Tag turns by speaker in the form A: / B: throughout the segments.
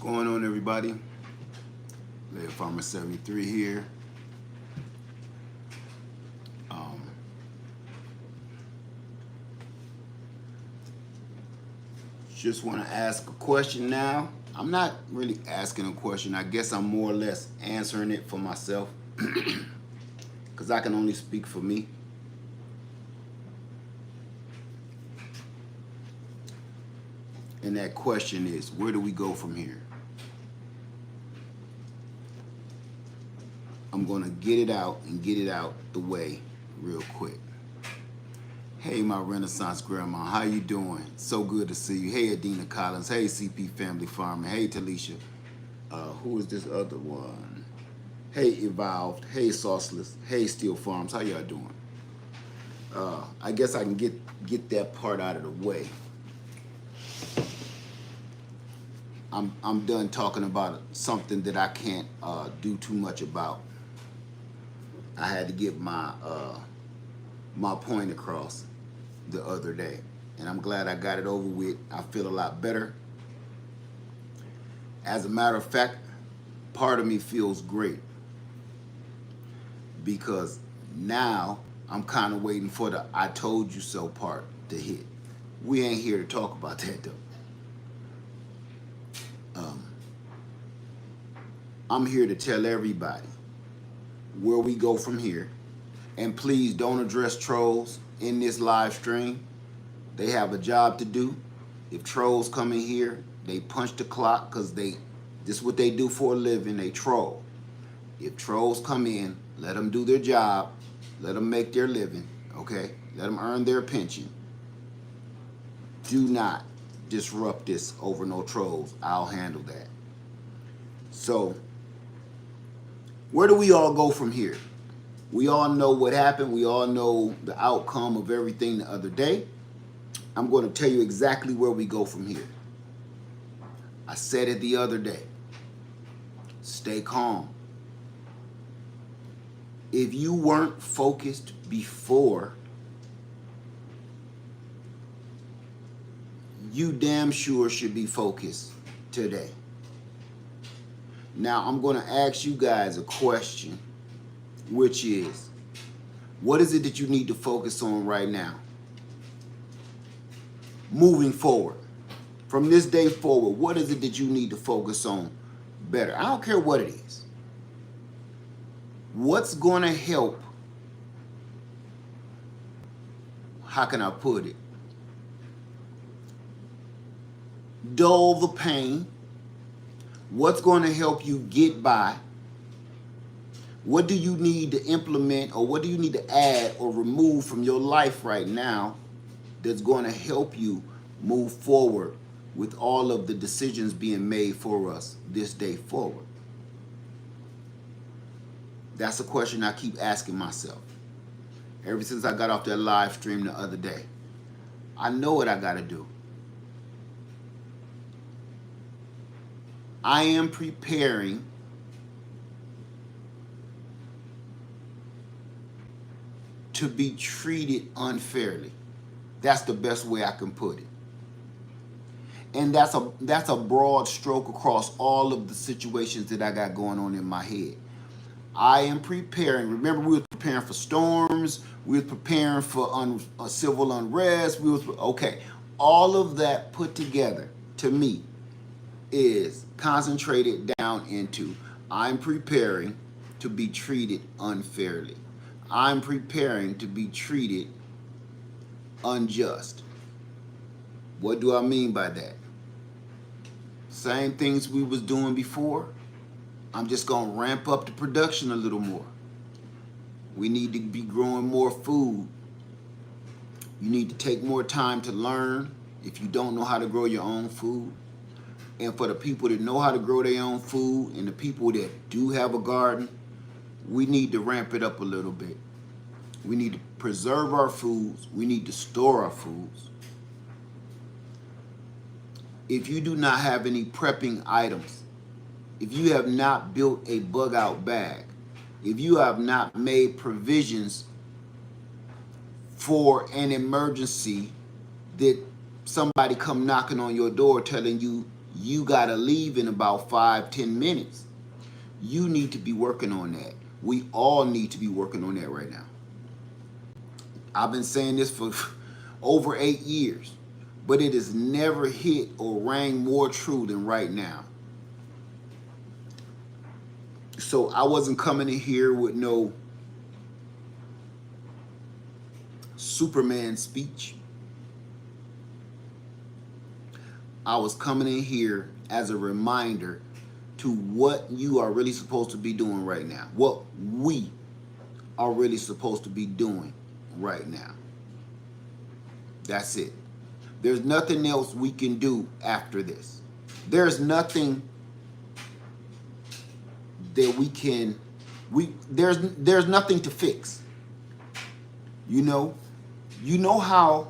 A: Going on, everybody? Lady Farmer 73 here. Um, just want to ask a question now. I'm not really asking a question. I guess I'm more or less answering it for myself because I can only speak for me. And that question is, where do we go from here? I'm going to get it out and get it out the way real quick. Hey, my Renaissance grandma, how you doing? So good to see you. Hey, Adina Collins. Hey, CP Family Farmer. Hey, Talisha. Who is this other one? Hey, Evolved. Hey, Sauceless. Hey, Steel Farms. How y'all doing? I guess I can get that part out of the way. I'm done talking about something that I can't do too much about. I had to get my my point across the other day, and I'm glad I got it over with. I feel a lot better. As a matter of fact, part of me feels great because now I'm kind of waiting for the "I told you so" part to hit. We ain't here to talk about that though. I'm here to tell everybody where we go from here. And please don't address trolls in this live stream. They have a job to do. If trolls come in here, they punch the clock because this is what they do for a living. They troll. If trolls come in, let them do their job. Let them make their living, okay? Let them earn their pension. Do not disrupt this over no trolls. I'll handle that. So, where do we all go from here? We all know what happened. We all know the outcome of everything the other day. I'm going to tell you exactly where we go from here. I said it the other day. Stay calm. If you weren't focused before, you damn sure should be focused today. Now, I'm going to ask you guys a question, which is, what is it that you need to focus on right now? Moving forward. From this day forward, what is it that you need to focus on better? I don't care what it is. What's going to help, how can I put it, dull the pain? What's going to help you get by? What do you need to implement, or what do you need to add or remove from your life right now that's going to help you move forward with all of the decisions being made for us this day forward? That's a question I keep asking myself ever since I got off that live stream the other day. I know what I got to do. I am preparing to be treated unfairly. That's the best way I can put it. And that's a broad stroke across all of the situations that I got going on in my head. I am preparing. Remember, we were preparing for storms. We were preparing for civil unrest. Okay. All of that put together, to me, is concentrated down into I'm preparing to be treated unfairly. I'm preparing to be treated unjust. What do I mean by that? Same things we was doing before. I'm just going to ramp up the production a little more. We need to be growing more food. You need to take more time to learn if you don't know how to grow your own food. And for the people that know how to grow their own food and the people that do have a garden, we need to ramp it up a little bit. We need to preserve our foods. We need to store our foods. If you do not have any prepping items, if you have not built a bug out bag, if you have not made provisions for an emergency that somebody come knocking on your door telling you you got to leave in about 5-10 minutes. You need to be working on that. We all need to be working on that right now. I've been saying this for over 8 years, but it has never hit or rang more true than right now. So I wasn't coming in here with no Superman speech. I was coming in here as a reminder to what you are really supposed to be doing right now. What we are really supposed to be doing right now. That's it. There's nothing else we can do after this. There's nothing that we can, there's nothing to fix. You know how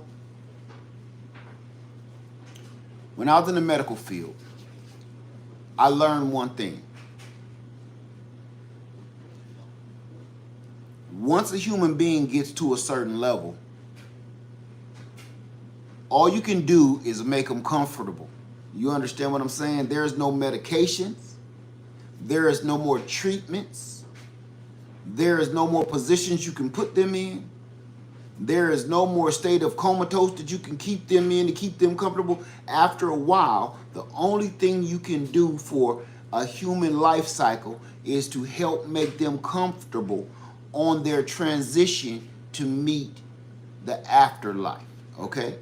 A: when I was in the medical field, I learned one thing. Once a human being gets to a certain level, all you can do is make them comfortable. You understand what I'm saying? There is no medications. There is no more treatments. There is no more positions you can put them in. There is no more state of comatose that you can keep them in to keep them comfortable. After a while, the only thing you can do for a human life cycle is to help make them comfortable on their transition to meet the afterlife, okay?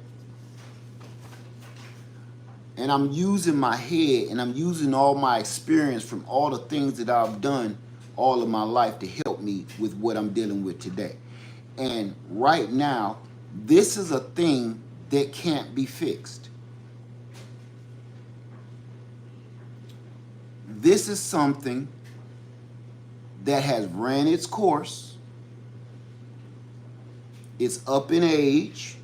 A: And I'm using my head and I'm using all my experience from all the things that I've done all of my life to help me with what I'm dealing with today. And right now, this is a thing that can't be fixed. This is something that has ran its course. It's up in age.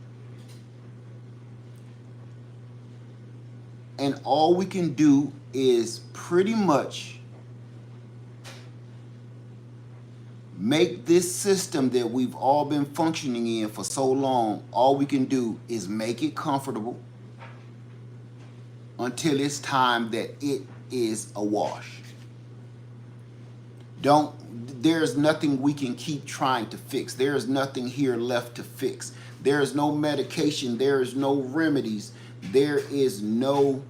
A: And all we can do is pretty much make this system that we've all been functioning in for so long, all we can do is make it comfortable until it's time that it is a wash. There's nothing we can keep trying to fix. There is nothing here left to fix. There is no medication. There is no remedies. There is no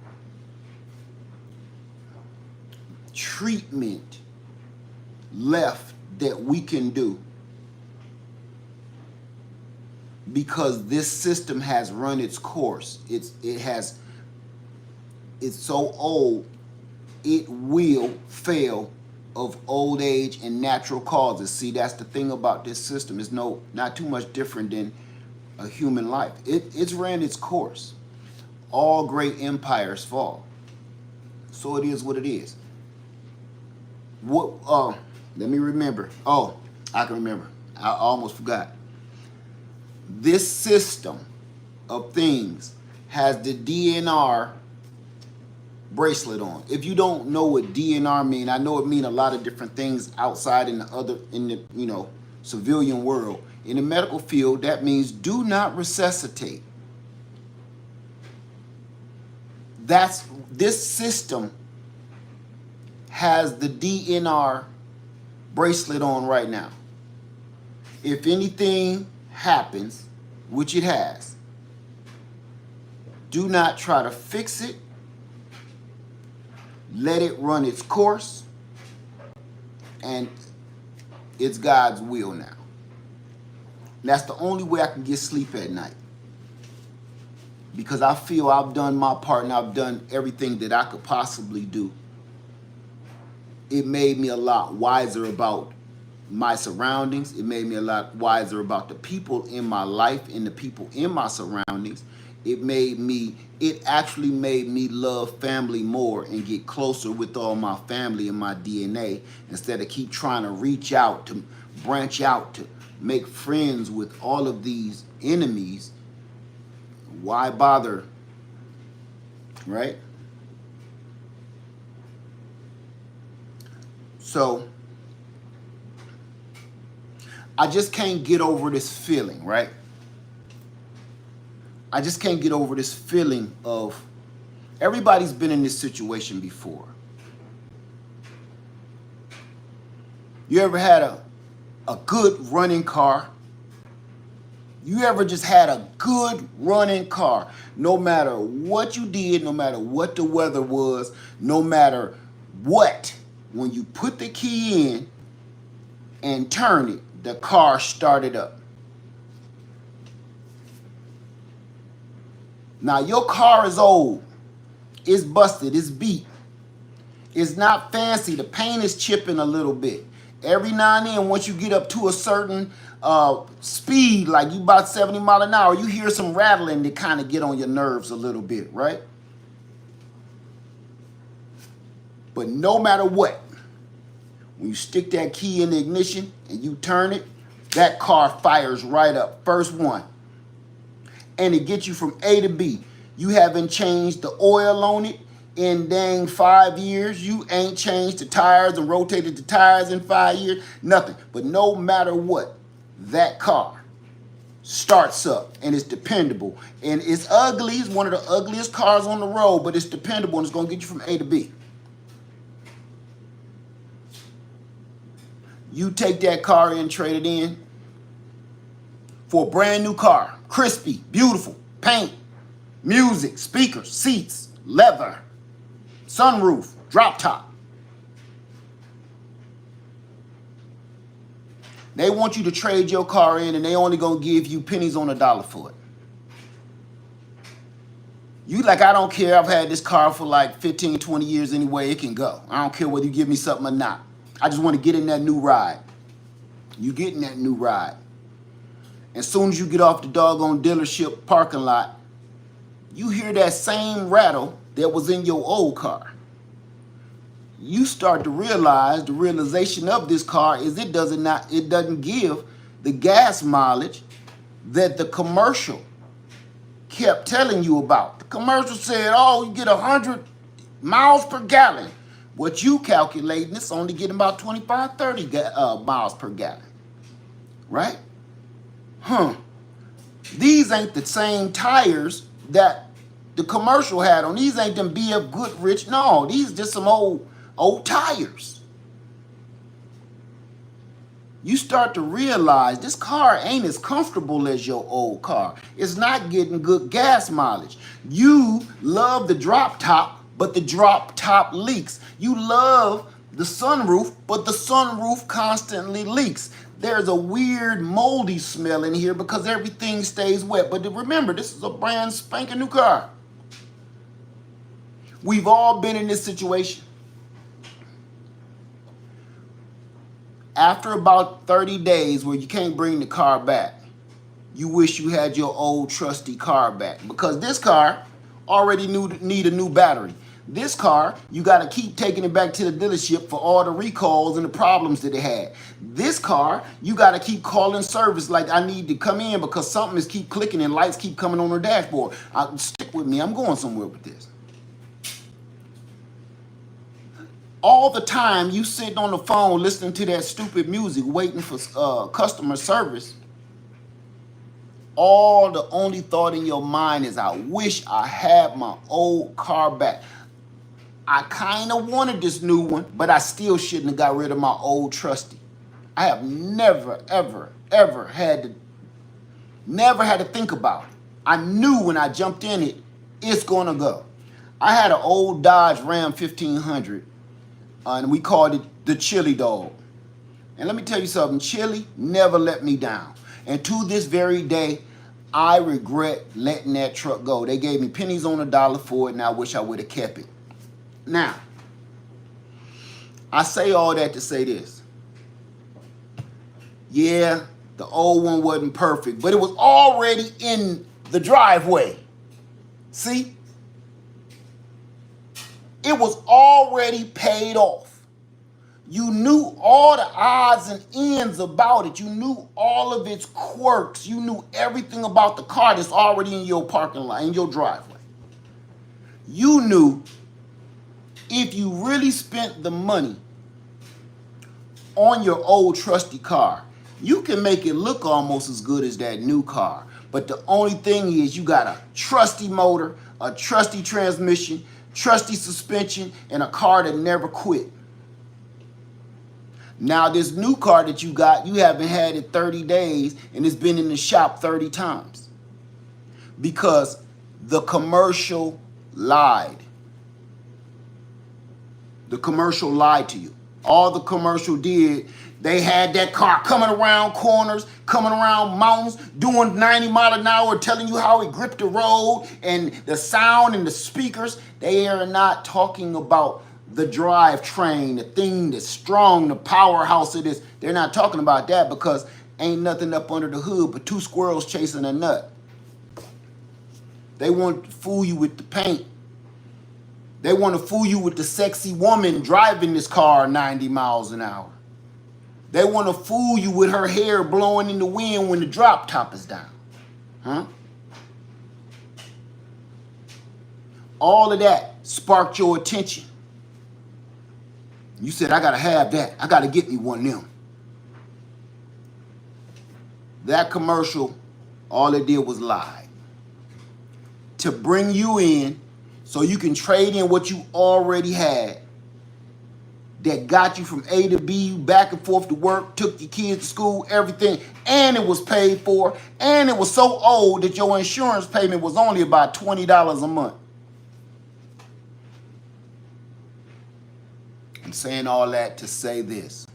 A: treatment left that we can do, because this system has run its course. It's so old, it will fail of old age and natural causes. See, that's the thing about this system. It's not too much different than a human life. It's ran its course. All great empires fall. So it is what it is. Let me remember. Oh, I can remember. I almost forgot. This system of things has the DNR bracelet on. If you don't know what DNR mean, I know it mean a lot of different things outside in the civilian world. In the medical field, that means do not resuscitate. This system has the DNR bracelet on right now. If anything happens, which it has, do not try to fix it. Let it run its course, and it's God's will now. And that's the only way I can get sleep at night, because I feel I've done my part and I've done everything that I could possibly do. It made me a lot wiser about my surroundings. It made me a lot wiser about the people in my life and the people in my surroundings. It actually made me love family more and get closer with all my family and my DNA, instead of keep trying to reach out, to branch out, to make friends with all of these enemies. Why bother, right? So I just can't get over this feeling, right? I just can't get over this feeling of Everybody's been in this situation before. You ever had a good running car? You ever just had a good running car? No matter what you did, no matter what the weather was, no matter what, when you put the key in and turn it, the car started up. Now your car is old, it's busted, it's beat, it's not fancy, the paint is chipping a little bit. Every now and then, once you get up to a certain speed, like you about 70 miles an hour, you hear some rattling that kind of get on your nerves a little bit, right? But no matter what, when you stick that key in the ignition and you turn it, that car fires right up, first one. And it gets you from A to B. You haven't changed the oil on it in dang 5 years. You ain't changed the tires and rotated the tires in 5 years, nothing. But no matter what, that car starts up and it's dependable. And it's ugly, it's one of the ugliest cars on the road, but it's dependable and it's gonna get you from A to B. You take that car in, trade it in for a brand new car, crispy, beautiful, paint, music, speakers, seats, leather, sunroof, drop top. They want you to trade your car in and they only gonna give you pennies on the dollar for it. You like, I don't care, I've had this car for like 15, 20 years anyway, it can go. I don't care whether you give me something or not. I just want to get in that new ride. You get in that new ride. As soon as you get off the doggone dealership parking lot, you hear that same rattle that was in your old car. You start to realize the realization of this car is it doesn't give the gas mileage that the commercial kept telling you about. The commercial said, oh, you get 100 miles per gallon. What you calculating, it's only getting about 25, 30 miles per gallon, right? These ain't the same tires that the commercial had on. These ain't them BF Goodrich. No, these just some old tires. You start to realize this car ain't as comfortable as your old car. It's not getting good gas mileage. You love the drop top, but the drop top leaks. You love the sunroof, but the sunroof constantly leaks. There's a weird moldy smell in here because everything stays wet. But remember, this is a brand spanking new car. We've all been in this situation. After about 30 days where you can't bring the car back, you wish you had your old trusty car back because this car already need a new battery. This car, you got to keep taking it back to the dealership for all the recalls and the problems that it had. This car, you got to keep calling service like I need to come in because something is keep clicking and lights keep coming on the dashboard. Stick with me. I'm going somewhere with this. All the time you sitting on the phone listening to that stupid music waiting for customer service, the only thought in your mind is, I wish I had my old car back. I kind of wanted this new one, but I still shouldn't have got rid of my old trusty. I have never, ever had to think about it. I knew when I jumped in it, it's going to go. I had an old Dodge Ram 1500, and we called it the Chili Dog. And let me tell you something, Chili never let me down. And to this very day, I regret letting that truck go. They gave me pennies on the dollar for it, and I wish I would have kept it. Now, I say all that to say this. Yeah, the old one wasn't perfect, but it was already in the driveway. See? It was already paid off. You knew all the odds and ends about it. You knew all of its quirks. You knew everything about the car that's already in your parking lot, in your driveway. You knew if you really spent the money on your old trusty car, you can make it look almost as good as that new car. But the only thing is you got a trusty motor, a trusty transmission, trusty suspension, and a car that never quit. Now this new car that you got, you haven't had it 30 days and it's been in the shop 30 times. Because the commercial lied. The commercial lied to you. All the commercial did, they had that car coming around corners, coming around mountains, doing 90 miles an hour, telling you how it gripped the road and the sound and the speakers. They are not talking about the drivetrain, the thing that's strong, the powerhouse of this. They're not talking about that because ain't nothing up under the hood but two squirrels chasing a nut. They want to fool you with the paint. They want to fool you with the sexy woman driving this car 90 miles an hour. They want to fool you with her hair blowing in the wind when the drop top is down. Huh? All of that sparked your attention. You said, I got to have that. I got to get me one of them. That commercial, all it did was lie. To bring you in so you can trade in what you already had that got you from A to B, back and forth to work, took your kids to school, everything, and it was paid for, and it was so old that your insurance payment was only about $20 a month. I'm saying all that to say this.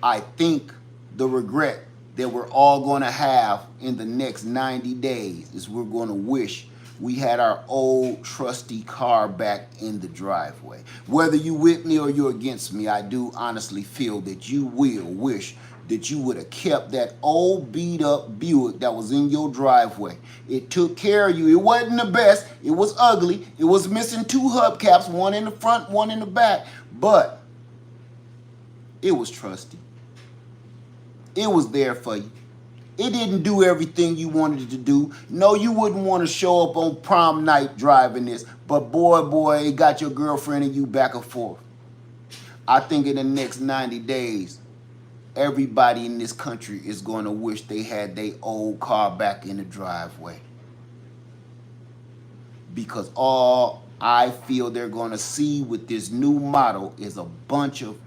A: I think the regret that we're all going to have in the next 90 days is we're going to wish we had our old trusty car back in the driveway. Whether you with me or you're against me, I do honestly feel that you will wish that you would have kept that old beat up Buick that was in your driveway. It took care of you. It wasn't the best. It was ugly. It was missing two hubcaps, one in the front, one in the back. But it was trusty. It was there for you. It didn't do everything you wanted it to do. No, you wouldn't want to show up on prom night driving this. But boy, it got your girlfriend and you back and forth. I think in the next 90 days, everybody in this country is going to wish they had their old car back in the driveway. Because all I feel they're going to see with this new model is a bunch of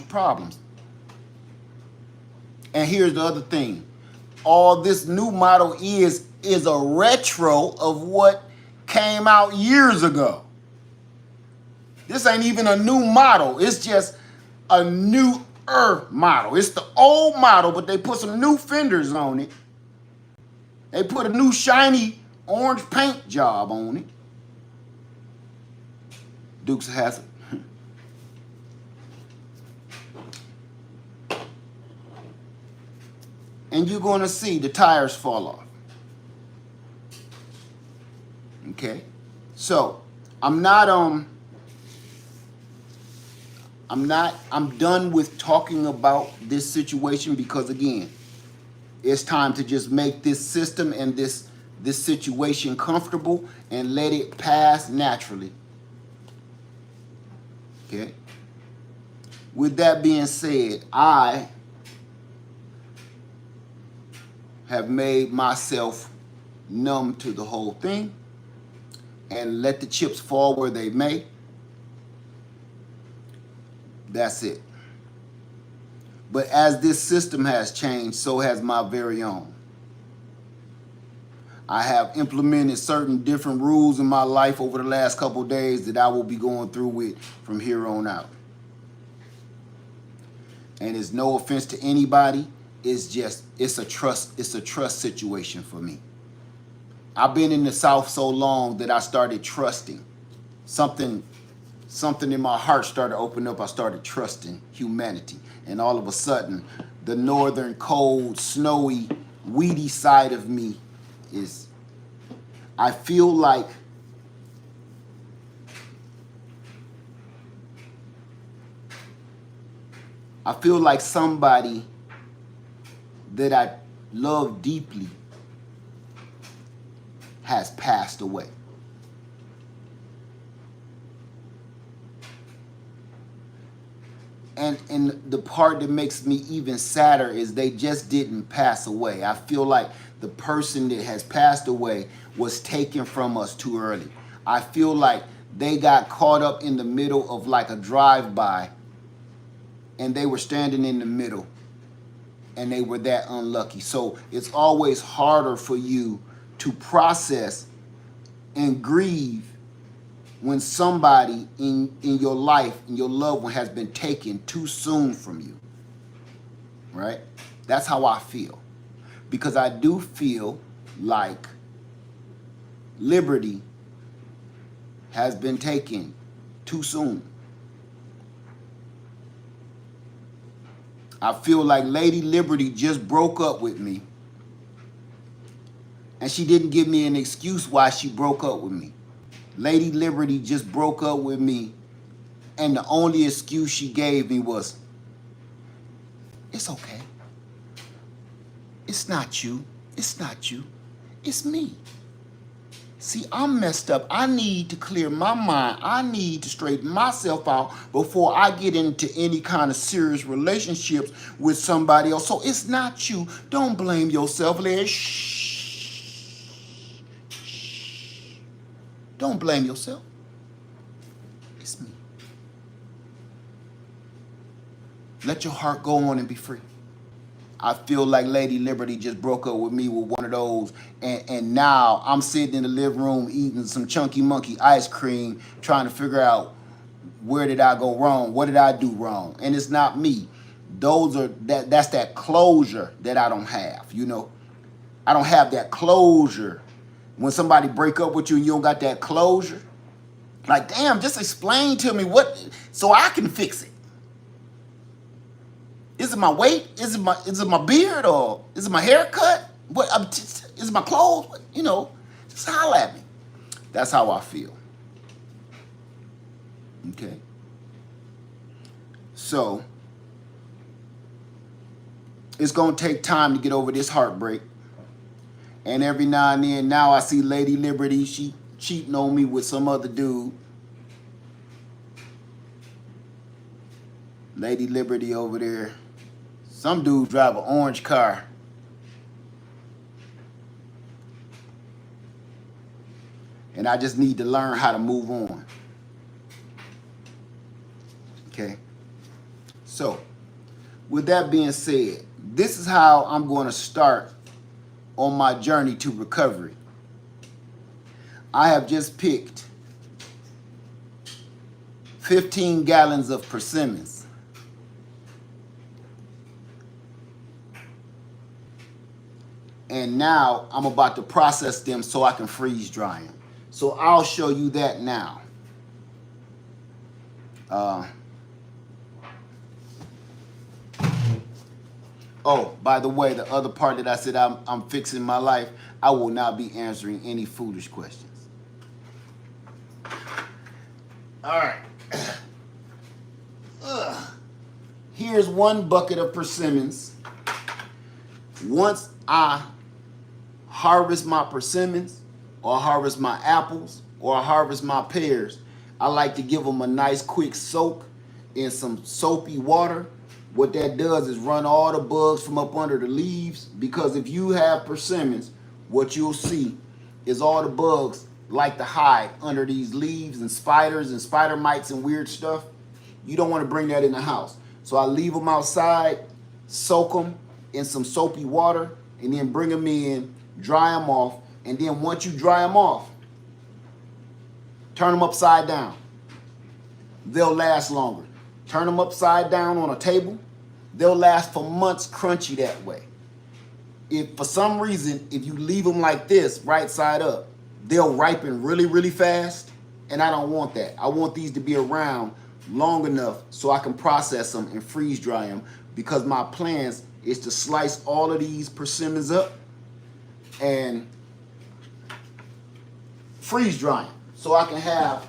A: problems. And here's the other thing. All this new model is a retro of what came out years ago. This ain't even a new model. It's just a newer model. It's the old model, but they put some new fenders on it. They put a new shiny orange paint job on it. Dukes of Hazzard. And you're going to see the tires fall off. Okay? So, I'm done with talking about this situation because again, it's time to just make this system and this situation comfortable and let it pass naturally. Okay? With that being said, I have made myself numb to the whole thing and let the chips fall where they may. That's it. But as this system has changed, so has my very own. I have implemented certain different rules in my life over the last couple of days that I will be going through with from here on out. And it's no offense to anybody. It's a trust situation for me. I've been in the South so long that I started trusting. Something in my heart started opening up. I started trusting humanity. And all of a sudden, the northern, cold, snowy, weedy side of me is, I feel like somebody that I love deeply has passed away. And the part that makes me even sadder is they just didn't pass away. I feel like the person that has passed away was taken from us too early. I feel like they got caught up in the middle of like a drive-by, and they were standing in the middle, and they were that unlucky. So it's always harder for you to process and grieve when somebody in your life, in your loved one, has been taken too soon from you, right? That's how I feel. Because I do feel like Liberty has been taken too soon. I feel like Lady Liberty just broke up with me, and she didn't give me an excuse why she broke up with me. Lady Liberty just broke up with me, and the only excuse she gave me was, it's okay. It's not you. It's not you. It's me. See, I'm messed up. I need to clear my mind. I need to straighten myself out before I get into any kind of serious relationships with somebody else. So it's not you. Don't blame yourself. Shh. Don't blame yourself. It's me. Let your heart go on and be free. I feel like Lady Liberty just broke up with me with one of those, and now I'm sitting in the living room eating some Chunky Monkey ice cream, trying to figure out where did I go wrong, what did I do wrong, and it's not me. That's that closure that I don't have. You know, I don't have that closure. When somebody break up with you and you don't got that closure, like, damn, just explain to me what so I can fix it. Is it my weight? Is it my beard, or is it my haircut? What is it my clothes? You know, just holler at me. That's how I feel. Okay. So it's gonna take time to get over this heartbreak. And every now and then, now I see Lady Liberty, she cheating on me with some other dude. Lady Liberty over there. Some dude drive an orange car. And I just need to learn how to move on. Okay? So, with that being said, this is how I'm going to start on my journey to recovery. I have just picked 15 gallons of persimmons. And now I'm about to process them so I can freeze dry them. So I'll show you that now. Oh, by the way, the other part that I said I'm fixing my life, I will not be answering any foolish questions. All right. Here's one bucket of persimmons. Once I harvest my persimmons, or harvest my apples, or harvest my pears, I like to give them a nice quick soak in some soapy water. What that does is run all the bugs from up under the leaves, because if you have persimmons, what you'll see is all the bugs like to hide under these leaves, and spiders and spider mites and weird stuff. You don't want to bring that in the house. So I leave them outside, soak them in some soapy water, and then bring them in, dry them off, and then once you dry them off, turn them upside down. They'll last longer. Turn them upside down on a table. They'll last for months crunchy that way. If for some reason, if you leave them like this, right side up, they'll ripen really, really fast, and I don't want that. I want these to be around long enough so I can process them and freeze dry them, because my plans is to slice all of these persimmons up and freeze dry them so I can have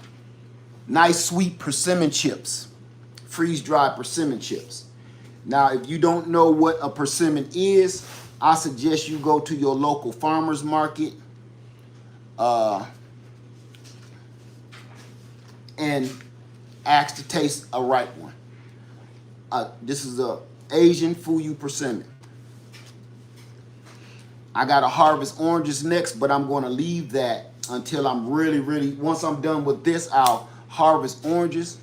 A: nice sweet persimmon chips, freeze dried persimmon chips. Now, if you don't know what a persimmon is, I suggest you go to your local farmer's market and ask to taste a ripe one. This is a Asian Fuyu persimmon. I got to harvest oranges next, but I'm going to leave that until I'm really, once I'm done with this, I'll harvest oranges.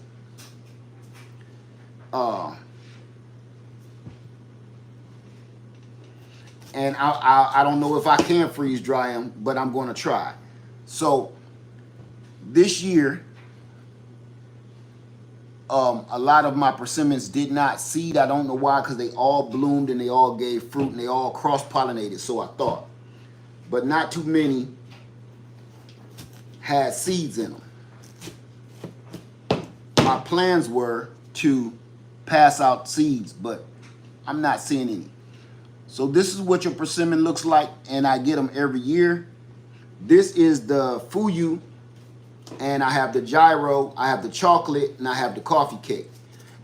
A: And I don't know if I can freeze dry them, but I'm going to try. So this year, a lot of my persimmons did not seed. I don't know why, because they all bloomed and they all gave fruit and they all cross-pollinated, so I thought. But not too many had seeds in them. My plans were to pass out seeds, but I'm not seeing any. So this is what your persimmon looks like, and I get them every year. This is the fuyu, and I have the gyro, I have the chocolate, and I have the coffee cake.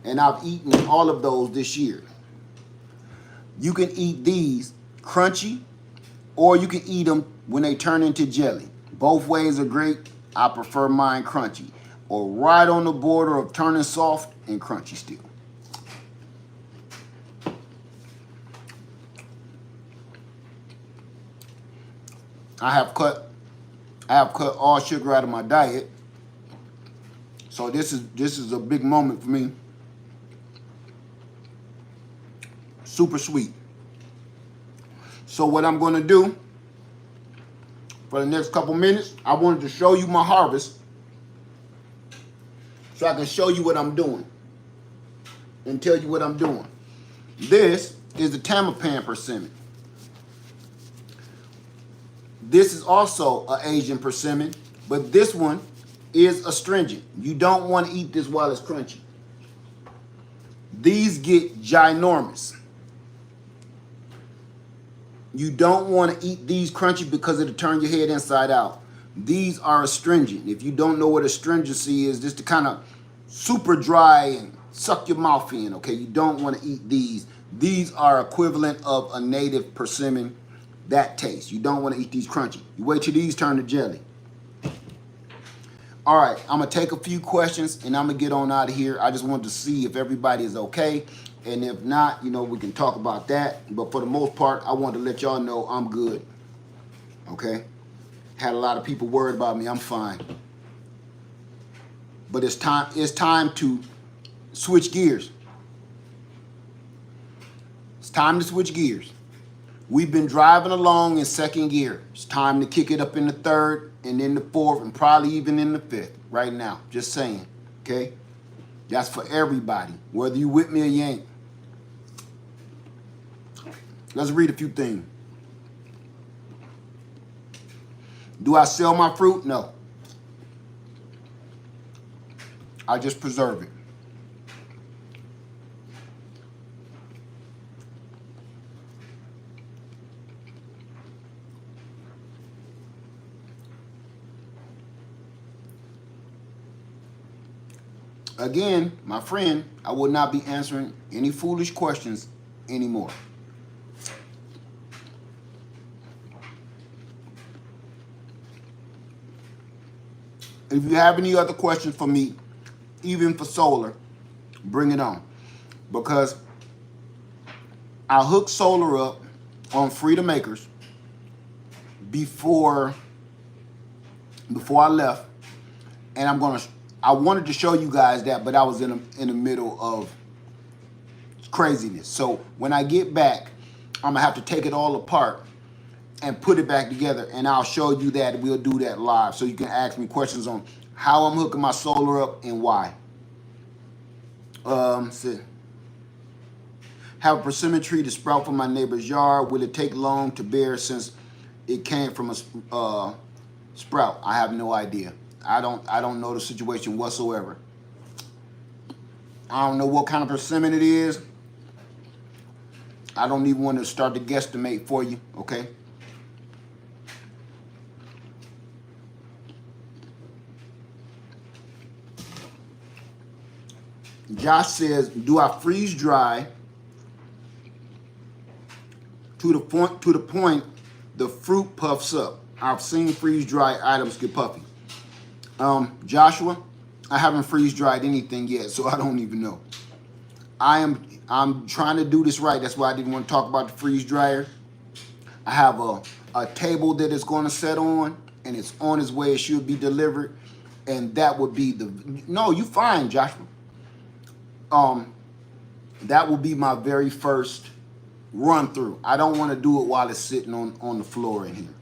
A: And I've eaten all of those this year. You can eat these crunchy, or you can eat them when they turn into jelly. Both ways are great. I prefer mine crunchy, or right on the border of turning soft and crunchy still. I have cut all sugar out of my diet. So this is a big moment for me. Super sweet. So what I'm going to do for the next couple minutes, I wanted to show you my harvest so I can show you what I'm doing and tell you what I'm doing. This is the Tamapan persimmon. This is also an Asian persimmon, but this one is astringent. You don't want to eat this while it's crunchy. These get ginormous. You don't want to eat these crunchy because it'll turn your head inside out. These are astringent. If you don't know what astringency is, just to kind of super dry and suck your mouth in, okay? You don't want to eat these. These are equivalent of a native persimmon. That taste. You don't want to eat these crunchy. You wait till these turn to jelly. All right, I'm going to take a few questions and I'm going to get on out of here. I just wanted to see if everybody is okay. And if not, you know, we can talk about that. But for the most part, I want to let y'all know I'm good. Okay? Had a lot of people worried about me. I'm fine. But it's time to switch gears. It's time to switch gears. We've been driving along in second gear. It's time to kick it up in the third and in the fourth and probably even in the fifth right now. Just saying, okay? That's for everybody, whether you with me or you ain't. Let's read a few things. Do I sell my fruit? No. I just preserve it. Again, my friend, I will not be answering any foolish questions anymore. If you have any other questions for me, even for solar, bring it on. Because I hooked solar up on Freedom Acres before I left, and I wanted to show you guys that, but I was in the middle of craziness. So when I get back, I'm gonna have to take it all apart and put it back together, and I'll show you that. We'll do that live, so you can ask me questions on how I'm hooking my solar up and why. Have a persimmon tree to sprout from my neighbor's yard. Will it take long to bear since it came from a sprout? I have no idea. I don't know the situation whatsoever. I don't know what kind of persimmon it is. I don't even want to start to guesstimate for you, okay? Josh says, do I freeze dry to the point the fruit puffs up? I've seen freeze dry items get puffy. Joshua, I haven't freeze dried anything yet, so I don't even know. I'm trying to do this right. That's why I didn't want to talk about the freeze dryer. I have a table that it's going to set on, and it's on its way. It should be delivered, and that would be the. No, you fine, Joshua. That will be my very first run through. I don't want to do it while it's sitting on the floor in here.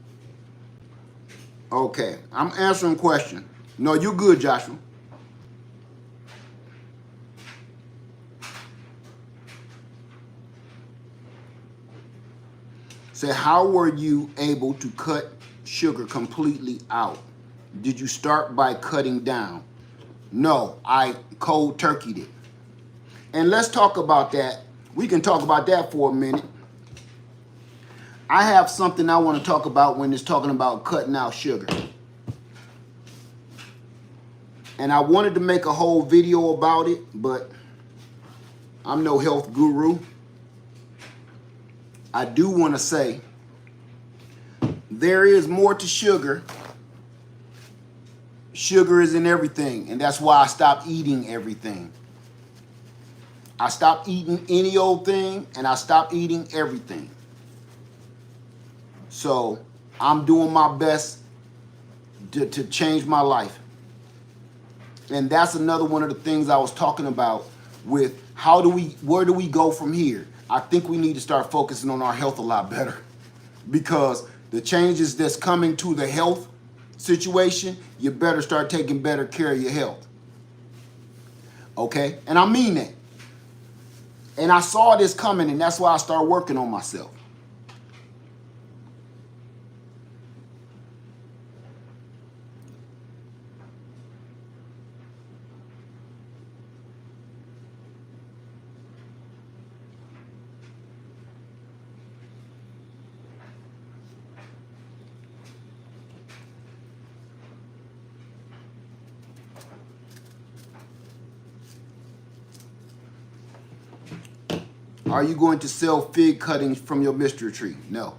A: Okay, I'm answering question. No, you're good, Joshua. Say, how were you able to cut sugar completely out? Did you start by cutting down? No, I cold turkeyed it. And let's talk about that. We can talk about that for a minute. I have something I want to talk about when it's talking about cutting out sugar. And I wanted to make a whole video about it, but I'm no health guru. I do want to say there is more to sugar. Sugar is in everything, and that's why I stopped eating everything. I stopped eating any old thing, and I stopped eating everything. So I'm doing my best to change my life. And that's another one of the things I was talking about with where do we go from here? I think we need to start focusing on our health a lot better, because the changes that's coming to the health situation, you better start taking better care of your health. Okay? And I mean that. And I saw this coming, and that's why I started working on myself. Are you going to sell fig cuttings from your mystery tree? No.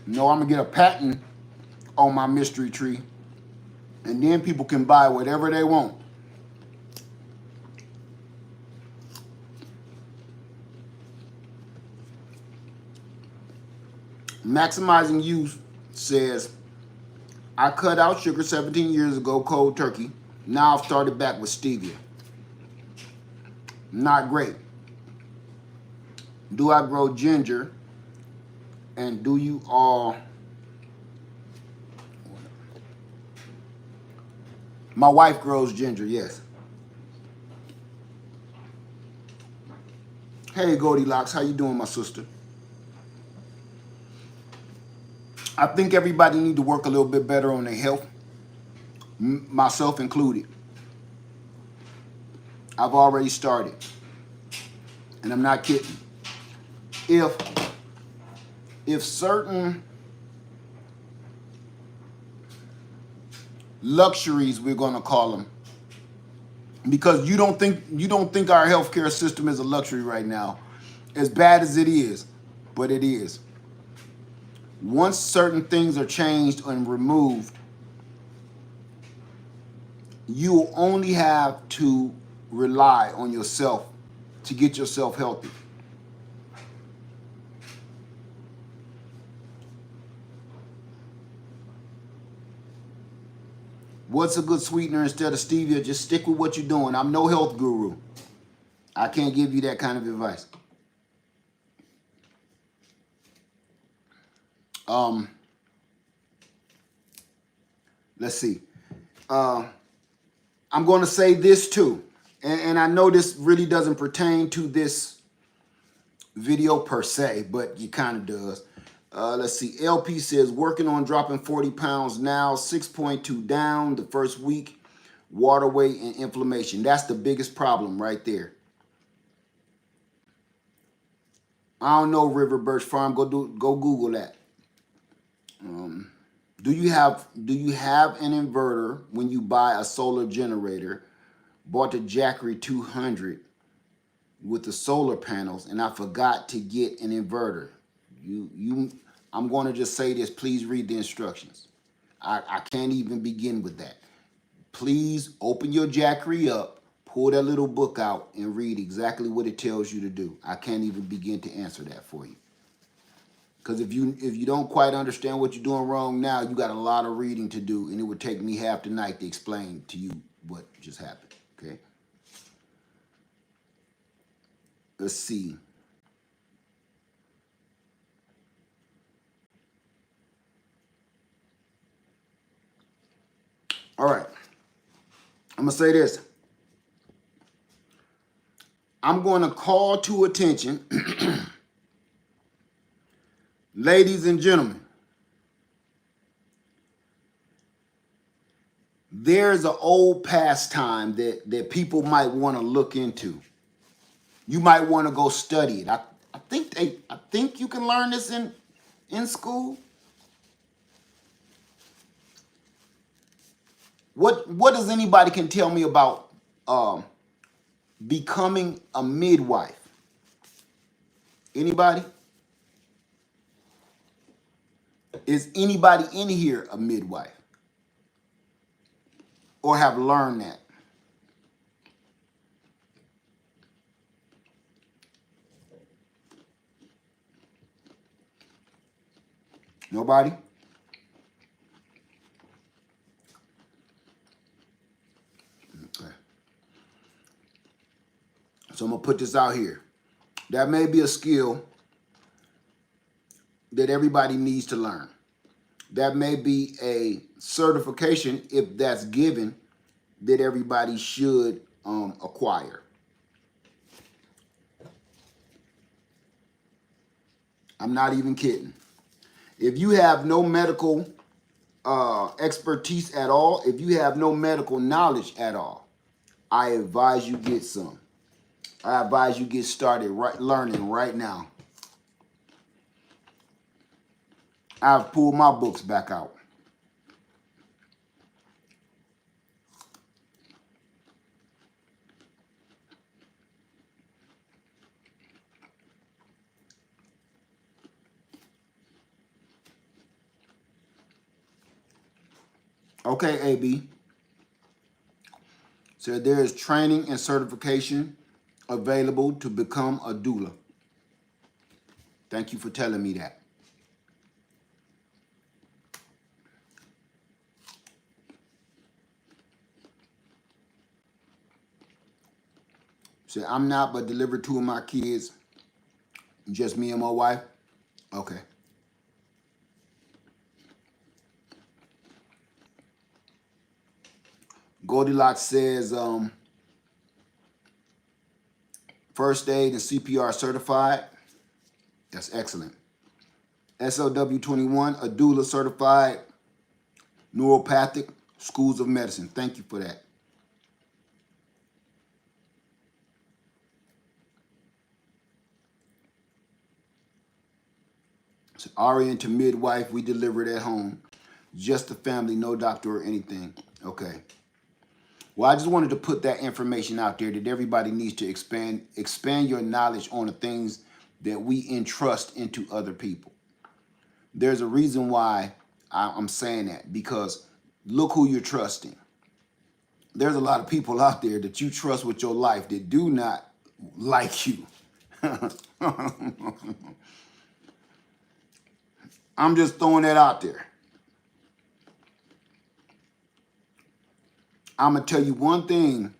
A: No, I'm going to get a patent on my mystery tree, and then people can buy whatever they want. Maximizing Youth says, I cut out sugar 17 years ago, cold turkey. Now I've started back with stevia. Not great. Do I grow ginger? And do you all... My wife grows ginger, yes. Hey, Goldilocks, how you doing, my sister? I think everybody need to work a little bit better on their health, myself included. I've already started, and I'm not kidding. If certain luxuries, we're going to call them, because you don't think our healthcare system is a luxury right now, as bad as it is, but it is. Once certain things are changed and removed, you will only have to rely on yourself to get yourself healthy. What's a good sweetener instead of stevia? Just stick with what you're doing. I'm no health guru. I can't give you that kind of advice. Let's see. I'm going to say this too, and I know this really doesn't pertain to this video per se, but it kind of does. Let's see. LP says, working on dropping 40 pounds now, 6.2 down the first week, water weight and inflammation. That's the biggest problem right there. I don't know, River Birch Farm. Go Google that. Do you have an inverter when you buy a solar generator? Bought the Jackery 200 with the solar panels, and I forgot to get an inverter. I'm going to just say this. Please read the instructions. I can't even begin with that. Please open your Jackery up, Pull that little book out and read exactly what it tells you to do. I can't even begin to answer that for you. Because if you don't quite understand what you're doing wrong now, you got a lot of reading to do, and it would take me half the night to explain to you what just happened. Okay. Let's see. All right. I'm going to say this. I'm going to call to attention, ladies and gentlemen, there's an old pastime that people might want to look into. You might want to go study it. I think you can learn this in school. What does anybody can tell me about becoming a midwife? Anybody? Is anybody in here a midwife? Or have learned that? Nobody? Okay. So I'm going to put this out here. That may be a skill that everybody needs to learn. That may be a certification, if that's given, that everybody should acquire. I'm not even kidding. If you have no medical expertise at all, if you have no medical knowledge at all, I advise you get some. I advise you get started learning right now. I've pulled my books back out. Okay, AB. So there is training and certification available to become a doula. Thank you for telling me that. So I'm not, but delivered two of my kids. Just me and my wife? Okay. Goldilocks says first aid and CPR certified. That's excellent. SLW21, a doula certified, neuropathic, schools of medicine. Thank you for that. So RN to midwife, we delivered at home. Just the family, no doctor or anything. Okay. Well, I just wanted to put that information out there that everybody needs to expand your knowledge on the things that we entrust into other people. There's a reason why I'm saying that, because look who you're trusting. There's a lot of people out there that you trust with your life that do not like you. I'm just throwing that out there. I'm going to tell you one thing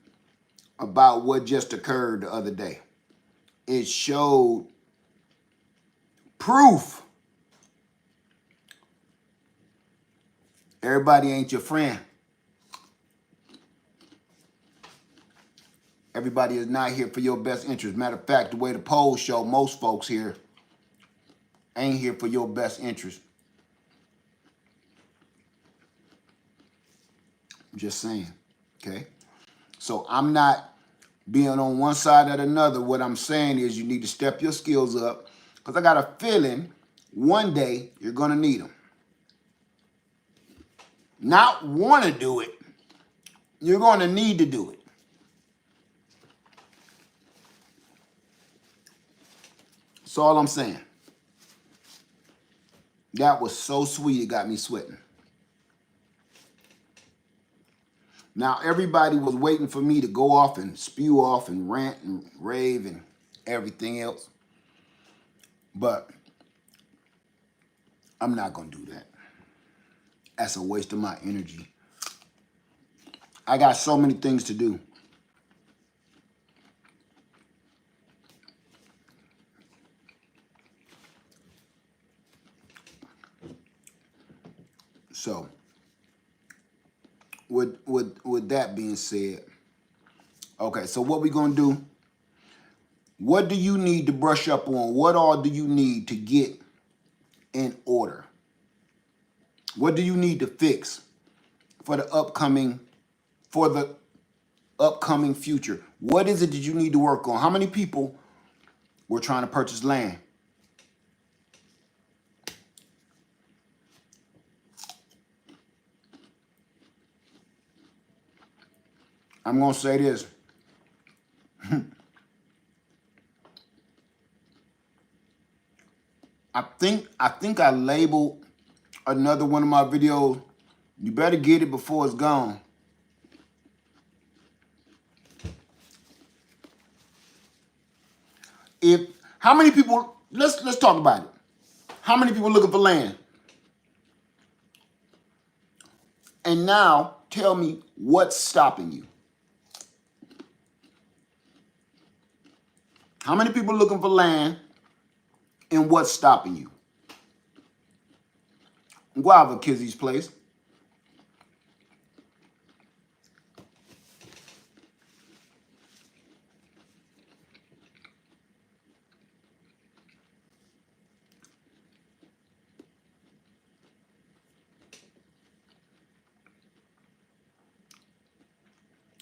A: about what just occurred the other day. It showed proof. Everybody ain't your friend. Everybody is not here for your best interest. Matter of fact, the way the polls show, most folks here ain't here for your best interest. Just saying, okay? So I'm not being on one side or another. What I'm saying is you need to step your skills up, because I got a feeling one day you're going to need them. Not want to do it. You're going to need to do it. That's all I'm saying. That was so sweet, it got me sweating. Now, everybody was waiting for me to go off and spew off and rant and rave and everything else. But I'm not going to do that. That's a waste of my energy. I got so many things to do. So, with that being said, okay, so what we going to do, what do you need to brush up on? What all do you need to get in order? What do you need to fix for the upcoming future? What is it that you need to work on? How many people were trying to purchase land? I'm going to say this. I think I labeled another one of my videos. You better get it before it's gone. How many people, let's talk about it. How many people looking for land? And now tell me what's stopping you. How many people looking for land and what's stopping you? Guava Kizzy's place.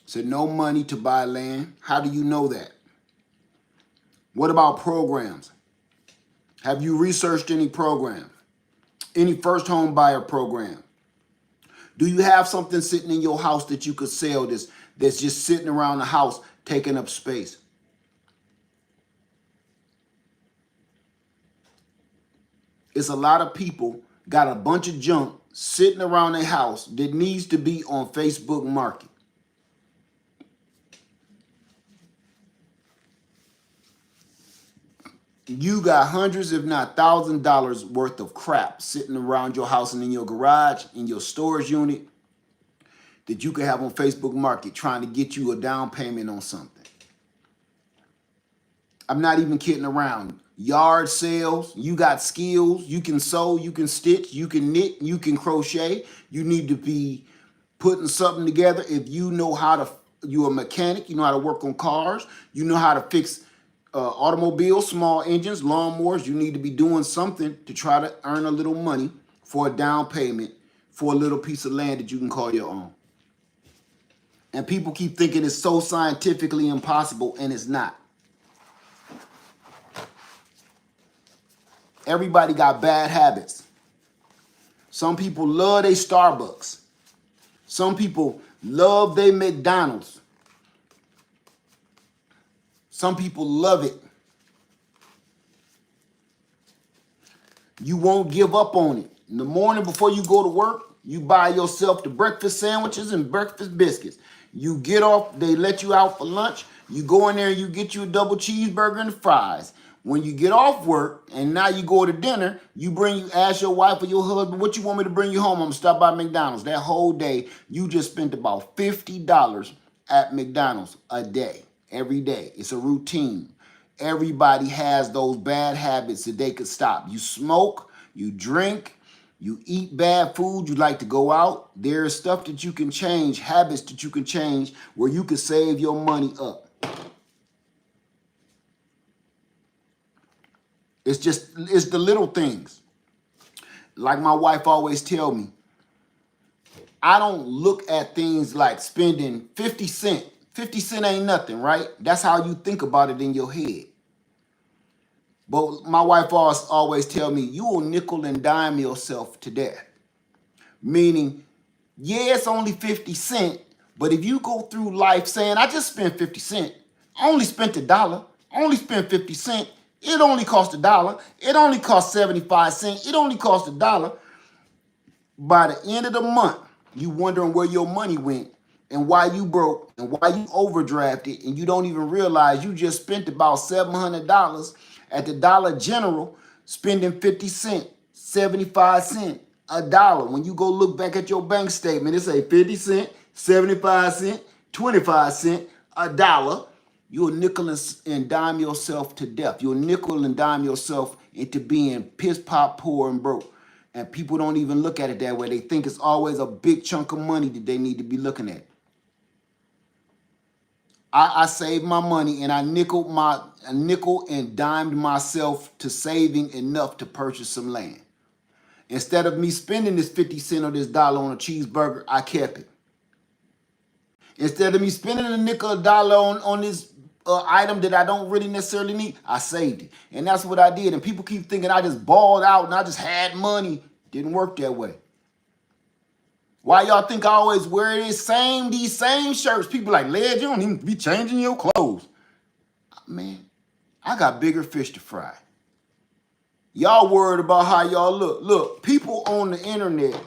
A: Said no money to buy land. How do you know that? What about programs? Have you researched any programs? Any first home buyer program? Do you have something sitting in your house that you could sell that's just sitting around the house taking up space? It's a lot of people got a bunch of junk sitting around their house that needs to be on Facebook Market. You got hundreds, if not $1,000 worth of crap sitting around your house and in your garage, in your storage unit, that you could have on Facebook Market trying to get you a down payment on something. I'm not even kidding around. Yard sales, you got skills, you can sew, you can stitch, you can knit, you can crochet. You need to be putting something together. If you know how to, you're a mechanic, you know how to work on cars, you know how to fix automobiles, small engines, lawnmowers. You need to be doing something to try to earn a little money for a down payment for a little piece of land that you can call your own. And people keep thinking it's so scientifically impossible, and it's not. Everybody got bad habits. Some people love their Starbucks. Some people love their McDonald's. Some people love it. You won't give up on it. In the morning before you go to work, you buy yourself the breakfast sandwiches and breakfast biscuits. You get off, they let you out for lunch. You go in there and you get you a double cheeseburger and fries. When you get off work and now you go to dinner, you ask your wife or your husband, what you want me to bring you home? I'm gonna stop by McDonald's. That whole day, you just spent about $50 at McDonald's a day. Every day. It's a routine. Everybody has those bad habits that they could stop. You smoke, you drink, you eat bad food, you like to go out. There's stuff that you can change, habits that you can change where you can save your money up. It's the little things. Like my wife always tell me, I don't look at things like spending 50 cents. 50 cents ain't nothing, right? That's how you think about it in your head. But my wife always tell me, you will nickel and dime yourself to death. Meaning, yeah, it's only 50 cents, but if you go through life saying, I just spent 50 cents, I only spent $1, I only spent 50 cents, it only cost $1, it only cost 75 cents, it only cost $1. By the end of the month, you wondering where your money went. and why you broke and why you overdrafted and you don't even realize you just spent about $700 at the Dollar General spending 50 cents, 75 cents, a dollar. When you go look back at your bank statement, it say 50 cents, 75 cents, 25 cents, a dollar. You'll nickel and dime yourself to death. You'll nickel and dime yourself into being piss pop poor and broke. And people don't even look at it that way. They think it's always a big chunk of money that they need to be looking at. I saved my money and I nickel and dimed myself to saving enough to purchase some land. Instead of me spending this 50 cents or this dollar on a cheeseburger, I kept it. Instead of me spending a nickel or dollar on this item that I don't really necessarily need, I saved it. And that's what I did. And people keep thinking I just balled out and I just had money. Didn't work that way. Why y'all think I always wear these same shirts? People like, Led, you don't even be changing your clothes. Man, I got bigger fish to fry. Y'all worried about how y'all look. Look, people on the internet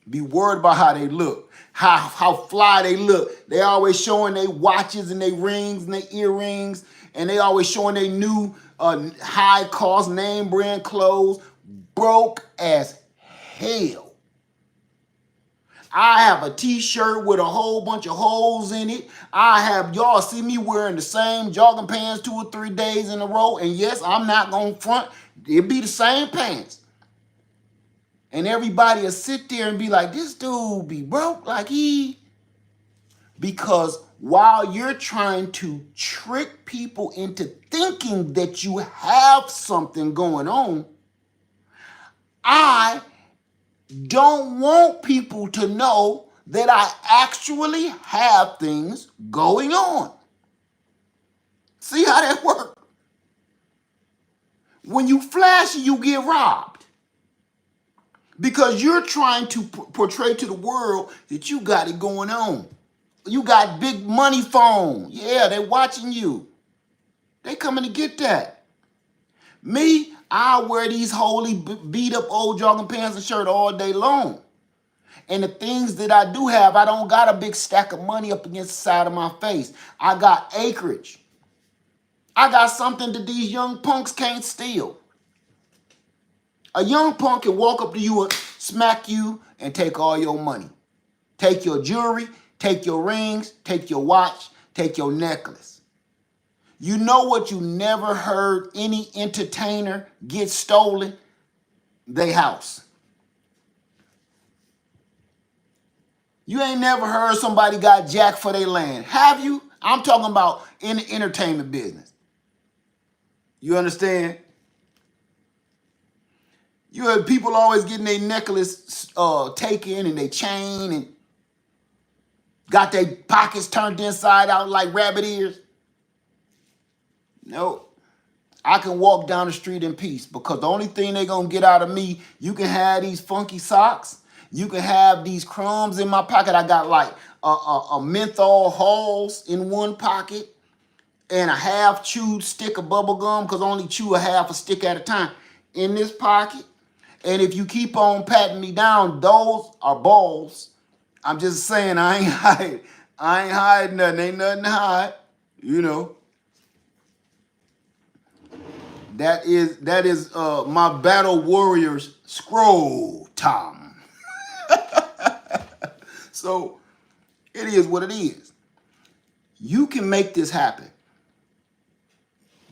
A: be worried about how they look, how fly they look. They always showing their watches and their rings and their earrings, and they always showing their new high-cost name brand clothes, broke as hell. I have a t-shirt with a whole bunch of holes in it. Y'all see me wearing the same jogging pants 2 or 3 days in a row. And yes, I'm not going to front. It'll be the same pants. And everybody will sit there and be like, this dude be broke like he. Because while you're trying to trick people into thinking that you have something going on, I don't want people to know that I actually have things going on. See how that works? When you flash, you get robbed. Because you're trying to portray to the world that you got it going on. You got big money phone. Yeah, they watching you. They coming to get that. Me, I wear these holy beat up old jogging pants and shirt all day long. And the things that I do have, I don't got a big stack of money up against the side of my face. I got acreage. I got something that these young punks can't steal. A young punk can walk up to you and smack you and take all your money. Take your jewelry, take your rings, take your watch, take your necklace. You know what you never heard any entertainer get stolen? They house. You ain't never heard somebody got jacked for their land. Have you? I'm talking about in the entertainment business. You understand? You heard people always getting their necklace taken and their chain and got their pockets turned inside out like rabbit ears. No, I can walk down the street in peace because the only thing they're going to get out of me, you can have these funky socks. You can have these crumbs in my pocket. I got like a menthol halls in one pocket and a half chewed stick of bubble gum because I only chew a half a stick at a time in this pocket. And if you keep on patting me down, those are balls. I'm just saying I ain't hiding nothing. Ain't nothing to hide, you know. That is my battle warriors scroll time. So it is what it is. You can make this happen.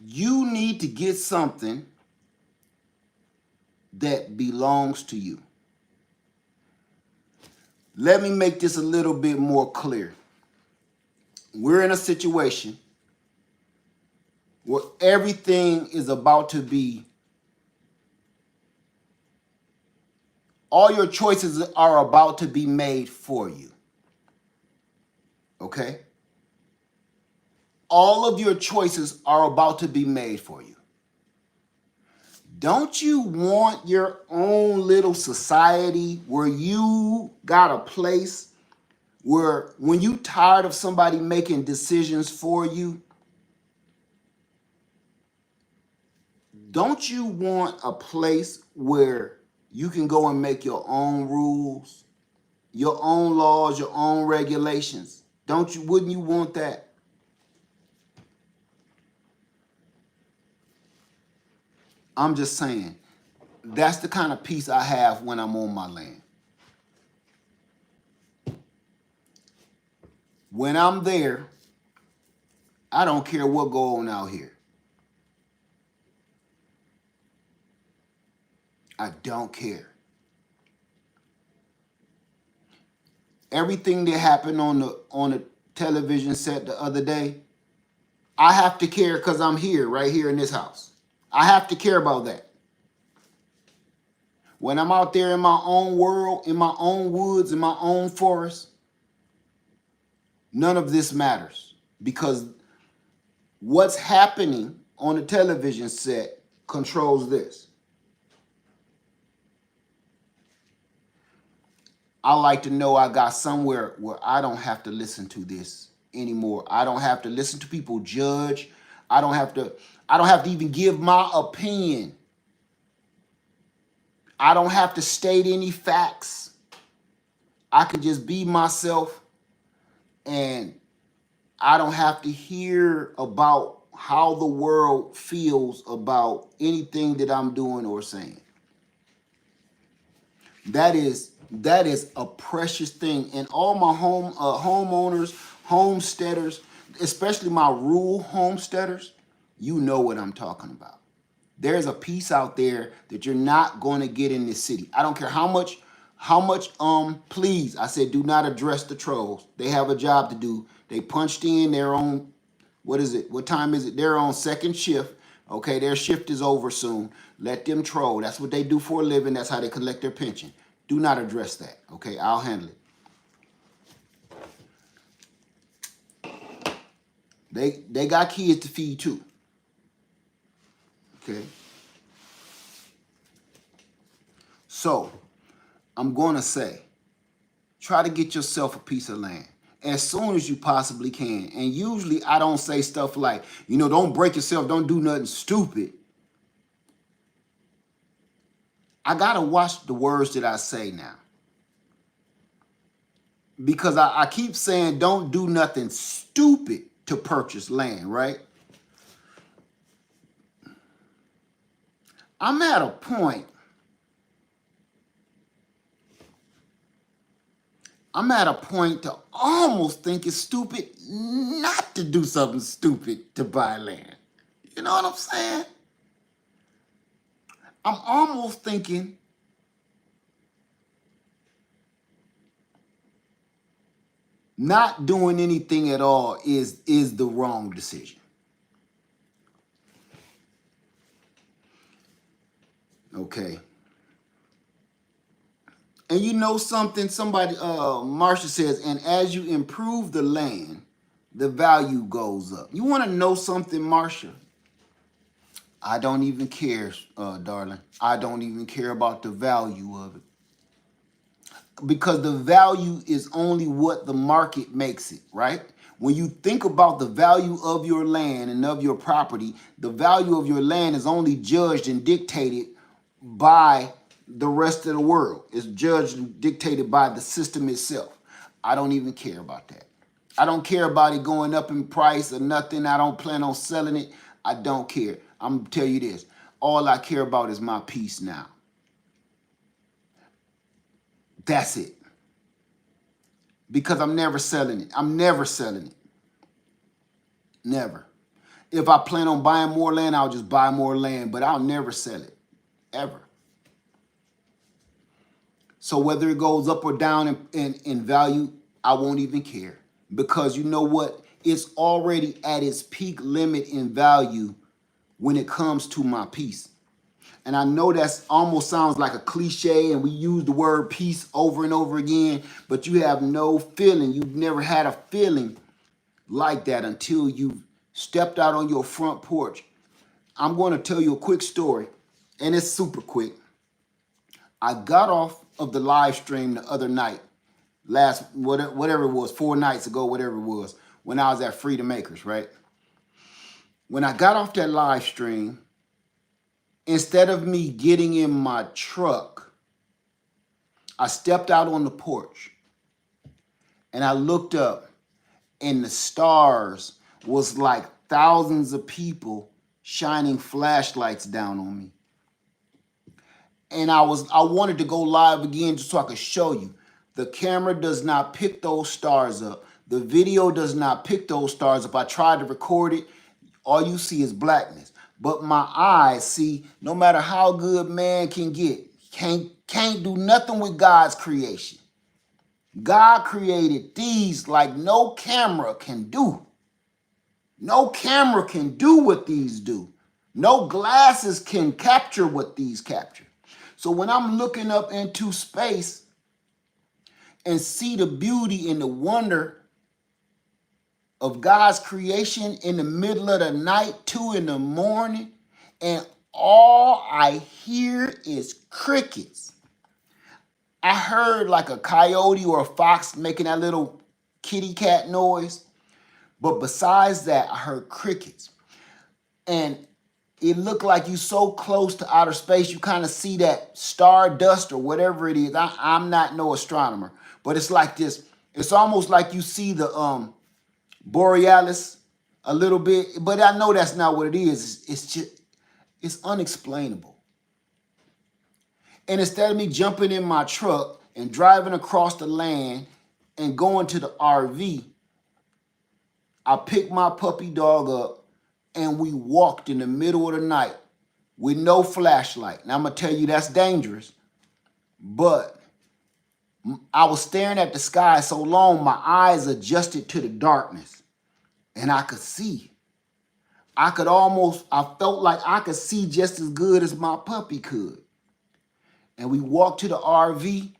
A: You need to get something that belongs to you. Let me make this a little bit more clear. We're in a situation where everything is about to be, all your choices are about to be made for you. Okay? All of your choices are about to be made for you. Don't you want your own little society where you got a place where when you tired of somebody making decisions for you, don't you want a place where you can go and make your own rules, your own laws, your own regulations. Wouldn't you want that? I'm just saying, that's the kind of peace I have when I'm on my land. When I'm there, I don't care what goes on out here. I don't care. Everything that happened on the television set the other day, I have to care because I'm here, right here in this house. I have to care about that. When I'm out there in my own world, in my own woods, in my own forest, none of this matters, because what's happening on the television set controls this. I like to know I got somewhere where I don't have to listen to this anymore. I don't have to listen to people judge. I don't have to even give my opinion. I don't have to state any facts. I can just be myself, and I don't have to hear about how the world feels about anything that I'm doing or saying. That is a precious thing. And all my homeowners, homesteaders, especially my rural homesteaders, you know what I'm talking about. There's a peace out there that you're not going to get in this city. I don't care how much, please, I said, do not address the trolls. They have a job to do. They punched in their own, what is it? What time is it? They're on second shift. Okay, their shift is over soon. Let them troll. That's what they do for a living. That's how they collect their pension. Do not address that. Okay, I'll handle it. They got kids to feed too. Okay. So, I'm going to say, try to get yourself a piece of land as soon as you possibly can. And usually I don't say stuff like, don't break yourself, don't do nothing stupid. I got to watch the words that I say now. Because I keep saying don't do nothing stupid to purchase land, right? I'm at a point. To almost think it's stupid not to do something stupid to buy land. You know what I'm saying? I'm almost thinking not doing anything at all is the wrong decision. Okay. And you know something? Somebody, Marsha says, and as you improve the land, the value goes up. You want to know something, Marsha? I don't even care, darling. I don't even care about the value of it. Because the value is only what the market makes it, right? When you think about the value of your land and of your property, the value of your land is only judged and dictated by the rest of the world. It's judged and dictated by the system itself. I don't even care about that. I don't care about it going up in price or nothing. I don't plan on selling it. I don't care. I'm going to tell you this. All I care about is my peace now. That's it. Because I'm never selling it. I'm never selling it. Never. If I plan on buying more land, I'll just buy more land, but I'll never sell it. Ever. So whether it goes up or down in value, I won't even care. Because you know what? It's already at its peak limit in value when it comes to my peace. And I know that almost sounds like a cliche, and we use the word peace over and over again, but you have no feeling. You've never had a feeling like that until you stepped out on your front porch. I'm going to tell you a quick story, and it's super quick. I got off of the live stream the other night, whatever it was, 4 nights ago, whatever it was, when I was at Freedom Acres, right? When I got off that live stream, instead of me getting in my truck, I stepped out on the porch And I looked up, and the stars was like thousands of people shining flashlights down on me. And I wanted to go live again just so I could show you. The camera does not pick those stars up. The video does not pick those stars up. I tried to record it. All you see is blackness. But my eyes see, no matter how good man can get, can't do nothing with God's creation. God created these like no camera can do. No camera can do what these do. No glasses can capture what these capture. So when I'm looking up into space and see the beauty and the wonder of God's creation in the middle of the night, 2 in the morning, and all I hear is crickets. I heard like a coyote or a fox making that little kitty cat noise. But besides that, I heard crickets. And it looked like you so close to outer space, you kind of see that star dust or whatever it is. I'm not no astronomer, but it's like this. It's almost like you see the borealis a little bit, but I know that's not what it is. It's just, it's unexplainable. And instead of me jumping in my truck and driving across the land and going to the RV, I picked my puppy dog up and we walked in the middle of the night with no flashlight. Now I'm gonna tell you that's dangerous, but I was staring at the sky so long, my eyes adjusted to the darkness and I could see. I felt like I could see just as good as my puppy could. And we walked to the RV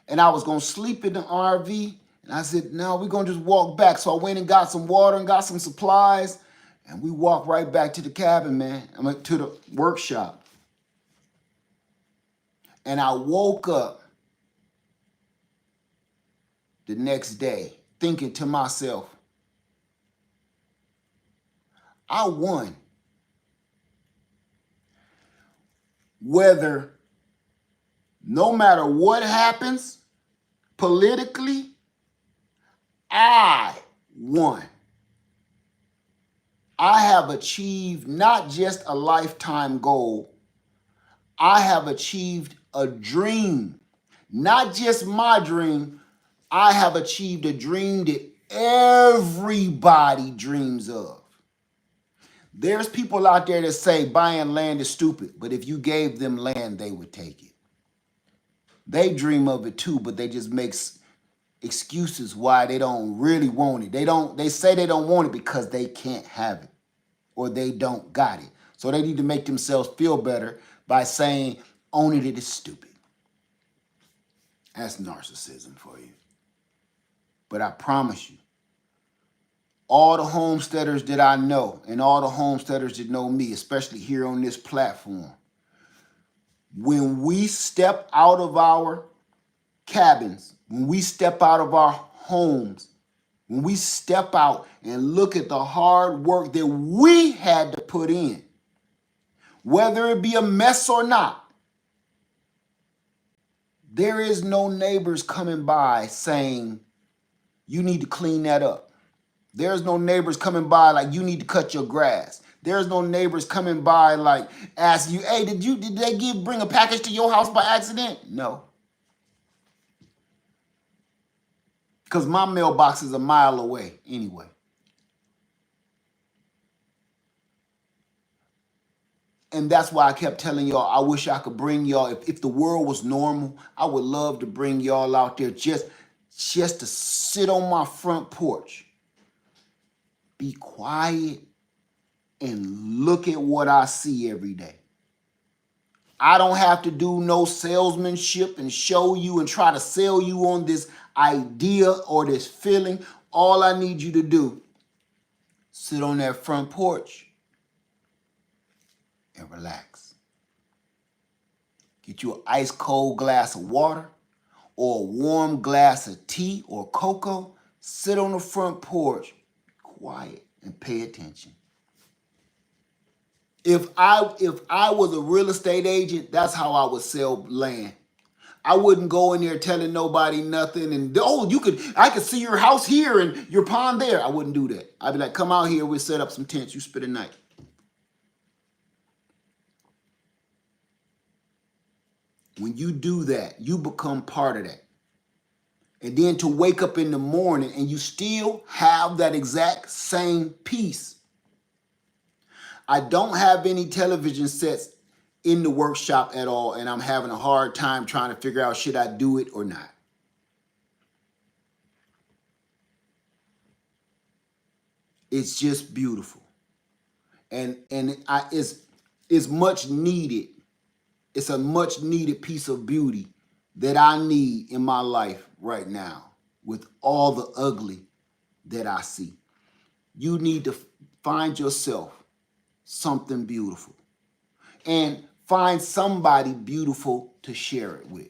A: and I was gonna sleep in the RV. And I said, no, we're gonna just walk back. So I went and got some water and got some supplies. And we walked right back to the cabin, man. I went to the workshop. And I woke up the next day thinking to myself, I won. Whether no matter what happens politically, I won. I have achieved not just a lifetime goal, I have achieved a dream. Not just my dream, I have achieved a dream that everybody dreams of. There's people out there that say buying land is stupid, but if you gave them land, they would take it. They dream of it too, but they just make excuses why they don't really want it. They say they don't want it because they can't have it or they don't got it. So they need to make themselves feel better by saying owning it is stupid. That's narcissism for you. But I promise you, all the homesteaders that I know and all the homesteaders that know me, especially here on this platform, when we step out of our cabins, when we step out of our homes, when we step out and look at the hard work that we had to put in, whether it be a mess or not, there is no neighbors coming by saying, you need to clean that up. There's no neighbors coming by like, you need to cut your grass. There's no neighbors coming by like asking you, hey, did they bring a package to your house by accident? No. Because my mailbox is a mile away anyway. And that's why I kept telling y'all, I wish I could bring y'all, if the world was normal, I would love to bring y'all out there just to sit on my front porch, be quiet, and look at what I see every day. I don't have to do no salesmanship and show you and try to sell you on this idea or this feeling. All I need you to do, sit on that front porch and relax. Get you an ice cold glass of water or a warm glass of tea or cocoa. Sit on the front porch, quiet, and pay attention. If I was a real estate agent, that's how I would sell land. I wouldn't go in there telling nobody nothing. And oh, I could see your house here and your pond there. I wouldn't do that. I'd be like, come out here. We'll set up some tents. You spend a night. When you do that, you become part of that. And then to wake up in the morning and you still have that exact same peace. I don't have any television sets in the workshop at all, and I'm having a hard time trying to figure out should I do it or not. It's just beautiful. And it's much needed. It's a much needed piece of beauty that I need in my life right now with all the ugly that I see. You need to find yourself something beautiful and find somebody beautiful to share it with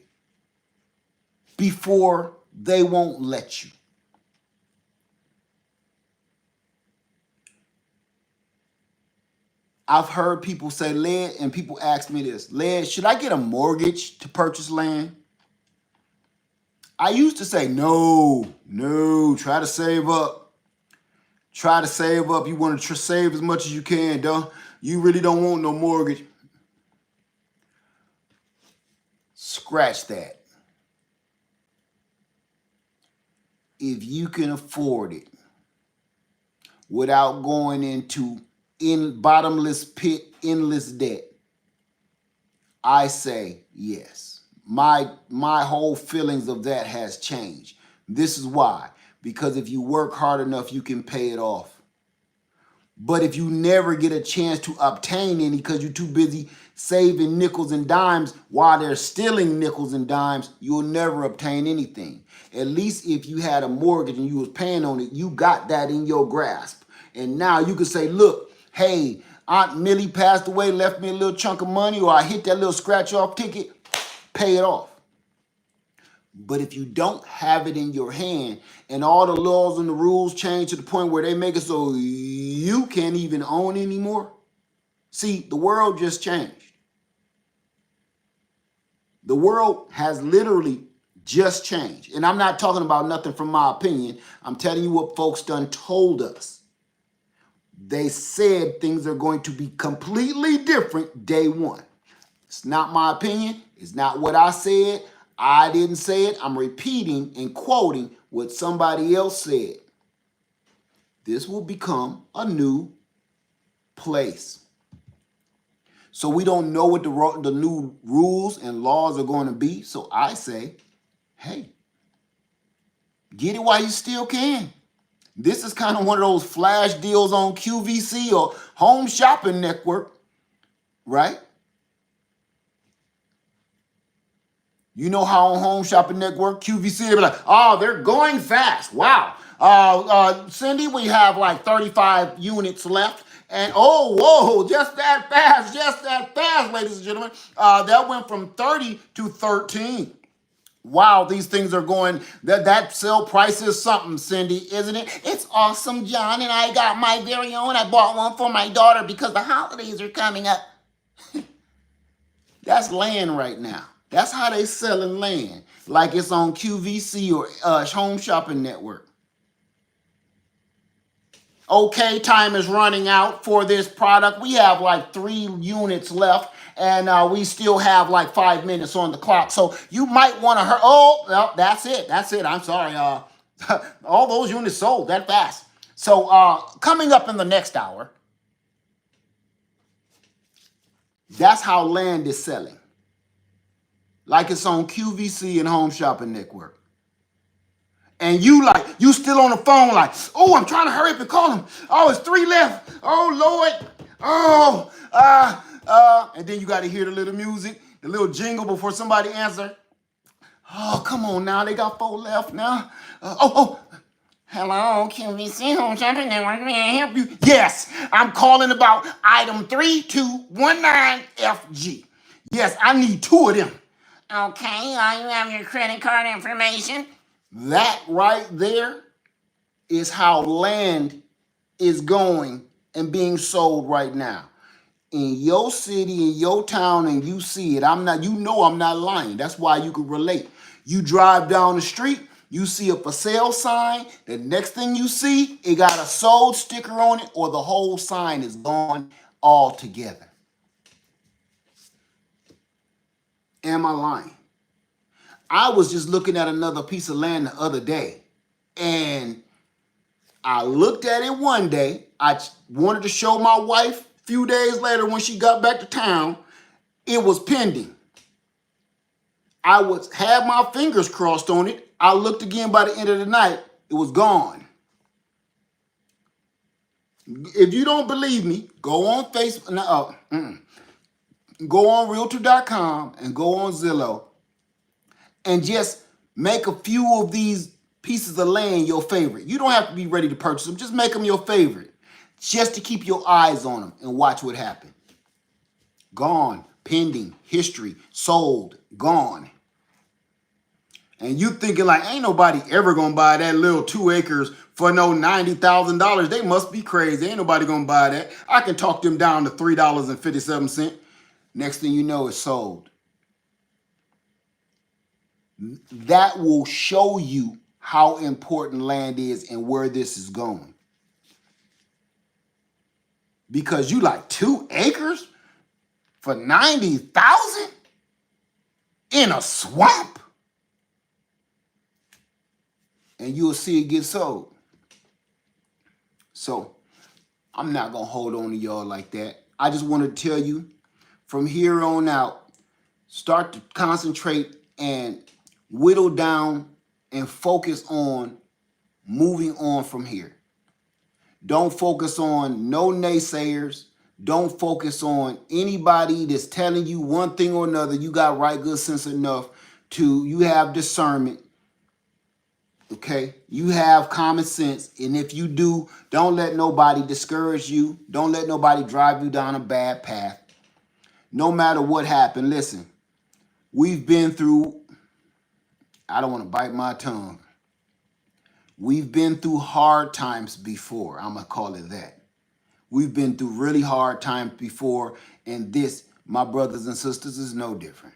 A: before they won't let you. I've heard people say, Led, and people ask me this, Led, should I get a mortgage to purchase land? I used to say, no, try to save up. Try to save up. You want to save as much as you can, you really don't want no mortgage. Scratch that. If you can afford it without going into bottomless pit, endless debt, I say yes. My whole feelings of that has changed. This is why. Because if you work hard enough, you can pay it off. But if you never get a chance to obtain any because you're too busy saving nickels and dimes while they're stealing nickels and dimes, you'll never obtain anything. At least if you had a mortgage and you was paying on it, you got that in your grasp. And now you can say, look, hey, Aunt Millie passed away, left me a little chunk of money, or I hit that little scratch-off ticket, pay it off. But if you don't have it in your hand and all the laws and the rules change to the point where they make it so you can't even own anymore, see, the world just changed. The world has literally just changed. And I'm not talking about nothing from my opinion. I'm telling you what folks done told us. They said things are going to be completely different day one. It's not my opinion. It's not what I said. I didn't say it. I'm repeating and quoting what somebody else said. This will become a new place. So we don't know what the new rules and laws are going to be. So I say, hey, get it while you still can. This is kind of one of those flash deals on QVC or Home Shopping Network, right? You know how on Home Shopping Network, QVC, they be like, oh, they're going fast. Wow. Cindy, we have like 35 units left. And oh, whoa, just that fast, ladies and gentlemen. That went from 30 to 13. Wow, these things are going, that sale price is something, Cindy, isn't it? It's awesome, John, and I got my very own. I bought one for my daughter because the holidays are coming up. That's land right now. That's how they selling land, like it's on QVC or Home Shopping Network. Okay, time is running out for this product. We have like 3 units left, and we still have like 5 minutes on the clock. So you might want to hurry. Oh, no, that's it. I'm sorry. All those units sold that fast. So coming up in the next hour, that's how land is selling. Like it's on QVC and Home Shopping Network. And you still on the phone like, oh, I'm trying to hurry up and call him. Oh, it's 3 left. Oh, Lord. Oh, and then you got to hear the little music, the little jingle before somebody answer. Oh, come on now. They got 4 left now. Hello, QVC Home Shopping Network. May I help you? Yes, I'm calling about item 3219FG. Yes, I need 2 of them. Okay, you have your credit card information. That right there is how land is going and being sold right now. in your city, in your town, and you see it. I'm not lying. That's why you can relate. You drive down the street, you see a for sale sign. The next thing you see, it got a sold sticker on it, or the whole sign is gone altogether. Am I lying? I was just looking at another piece of land the other day, and I looked at it one day. I wanted to show my wife. A few days later, when she got back to town, it was pending. I had my fingers crossed on it. I looked again by the end of the night. It was gone. If you don't believe me, go on Facebook. Go on Realtor.com and go on Zillow and just make a few of these pieces of land your favorite. You don't have to be ready to purchase them. Just make them your favorite, just to keep your eyes on them and watch what happens. Gone, pending, history, sold, gone. And you thinking like, ain't nobody ever gonna buy that little 2 acres for no $90,000. They must be crazy. Ain't nobody gonna buy that. I can talk them down to $3.57. Next thing you know, it's sold. That will show you how important land is and where this is going. Because you like 2 acres for $90,000 in a swamp, and you'll see it get sold. So I'm not gonna hold on to y'all like that. I just want to tell you, from here on out, start to concentrate and whittle down and focus on moving on from here. Don't focus on no naysayers. Don't focus on anybody that's telling you one thing or another. You got right good sense enough you have discernment. Okay? You have common sense. And if you do, don't let nobody discourage you. Don't let nobody drive you down a bad path. No matter what happened, listen, we've been through, I don't want to bite my tongue. We've been through hard times before. I'm going to call it that. We've been through really hard times before, and this, my brothers and sisters, is no different.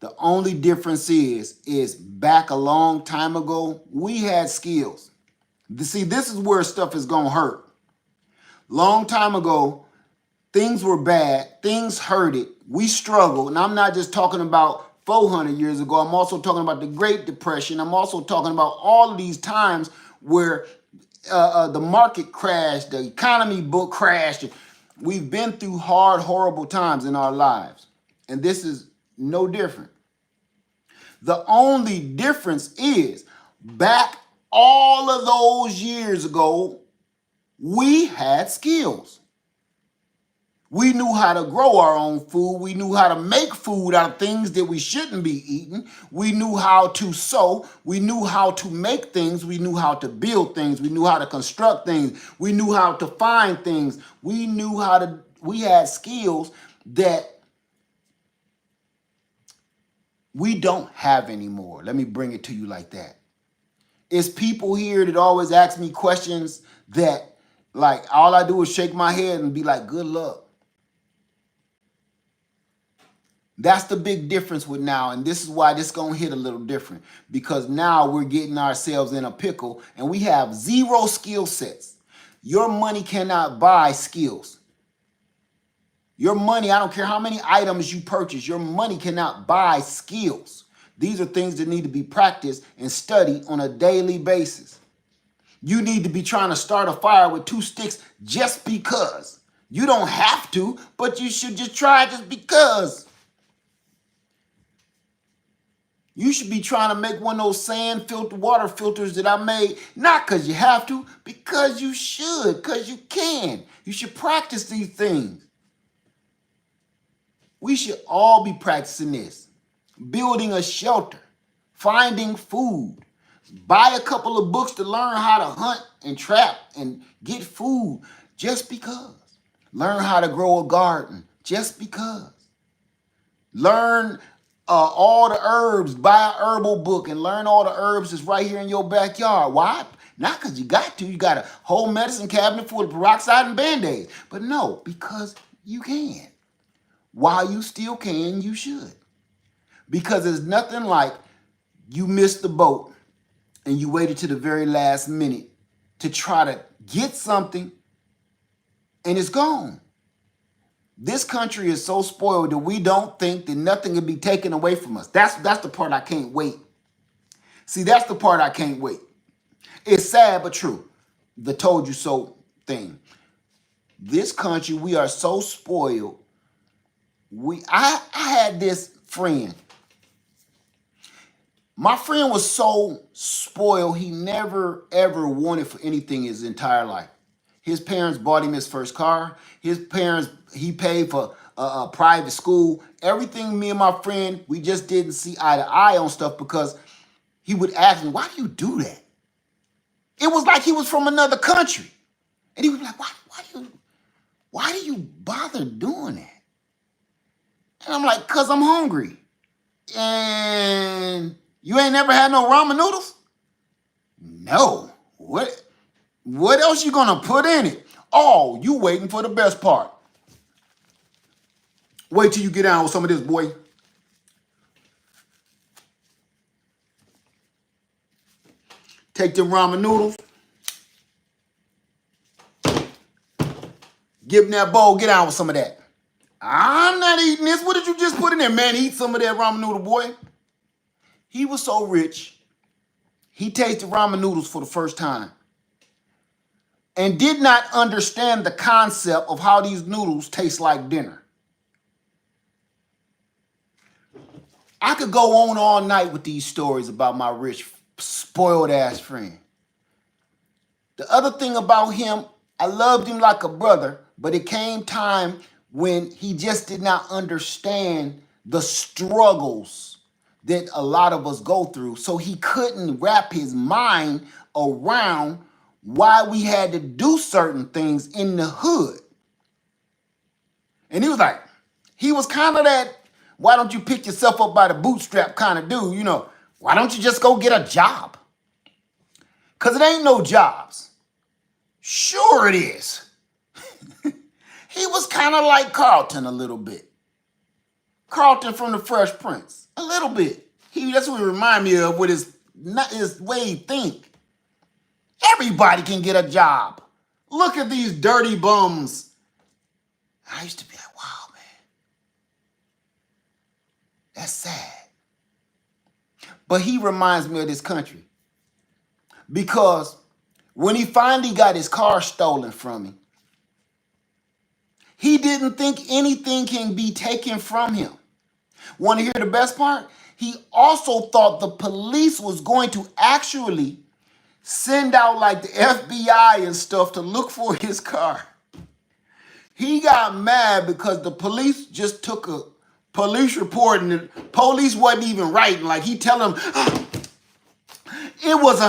A: The only difference is back a long time ago, we had skills. See, this is where stuff is going to hurt. Long time ago, things were bad. Things hurted. We struggled. And I'm not just talking about 400 years ago. I'm also talking about the Great Depression. I'm also talking about all of these times where the market crashed, the economy book crashed. We've been through hard, horrible times in our lives. And this is no different. The only difference is back all of those years ago, we had skills. We knew how to grow our own food. We knew how to make food out of things that we shouldn't be eating. We knew how to sew. We knew how to make things. We knew how to build things. We knew how to construct things. We knew how to find things. We had skills that we don't have anymore. Let me bring it to you like that. It's people here that always ask me questions that, like, all I do is shake my head and be like, good luck. That's the big difference with now, and this is why this is going to hit a little different, because now we're getting ourselves in a pickle and we have zero skill sets. Your money cannot buy skills. Your money, I don't care how many items you purchase, your money cannot buy skills. These are things that need to be practiced and studied on a daily basis. You need to be trying to start a fire with 2 sticks just because. You don't have to, but you should just try just because. You should be trying to make one of those water filters that I made, not because you have to, because you should, because you can. You should practice these things. We should all be practicing this. Building a shelter, finding food, buy a couple of books to learn how to hunt and trap and get food just because. Learn how to grow a garden just because. Learn all the herbs, buy an herbal book and learn all the herbs that's right here in your backyard. Why? Not because you got to. You got a whole medicine cabinet full of peroxide and Band-Aids. But no, because you can. While you still can, you should. Because it's nothing like you missed the boat and you waited to the very last minute to try to get something and it's gone. This country is so spoiled that we don't think that nothing can be taken away from us. That's the part I can't wait. See, that's the part I can't wait. It's sad but true. The told you so thing. This country, we are so spoiled. I had this friend. My friend was so spoiled, he never ever wanted for anything his entire life. His parents bought him his first car. He paid for a private school. Everything me and my friend, we just didn't see eye to eye on stuff because he would ask me, why do you do that? It was like he was from another country. And he was like, why do you bother doing that? And I'm like, because I'm hungry. And you ain't never had no ramen noodles? No. What else you gonna put in it? Oh, you waiting for the best part. Wait till you get down with some of this, boy. Take them ramen noodles. Give him that bowl, get down with some of that. I'm not eating this. What did you just put in there, man? Eat some of that ramen noodle, boy. He was so rich, he tasted ramen noodles for the first time and did not understand the concept of how these noodles taste like dinner. I could go on all night with these stories about my rich, spoiled ass friend. The other thing about him, I loved him like a brother, but it came time when he just did not understand the struggles that a lot of us go through. So he couldn't wrap his mind around why we had to do certain things in the hood. And he was kind of that, why don't you pick yourself up by the bootstrap kind of dude, you know, why don't you just go get a job? Because it ain't no jobs. Sure it is. He was kind of like Carlton a little bit. Carlton from the Fresh Prince, a little bit. That's what he remind me of with his way he think. Everybody can get a job. Look at these dirty bums. I used to be like, wow, man. That's sad. But he reminds me of this country. Because when he finally got his car stolen from him, he didn't think anything can be taken from him. Want to hear the best part? He also thought the police was going to actually send out like the FBI and stuff to look for his car. He got mad because the police just took a police report and the police wasn't even writing. Like he tell him, it was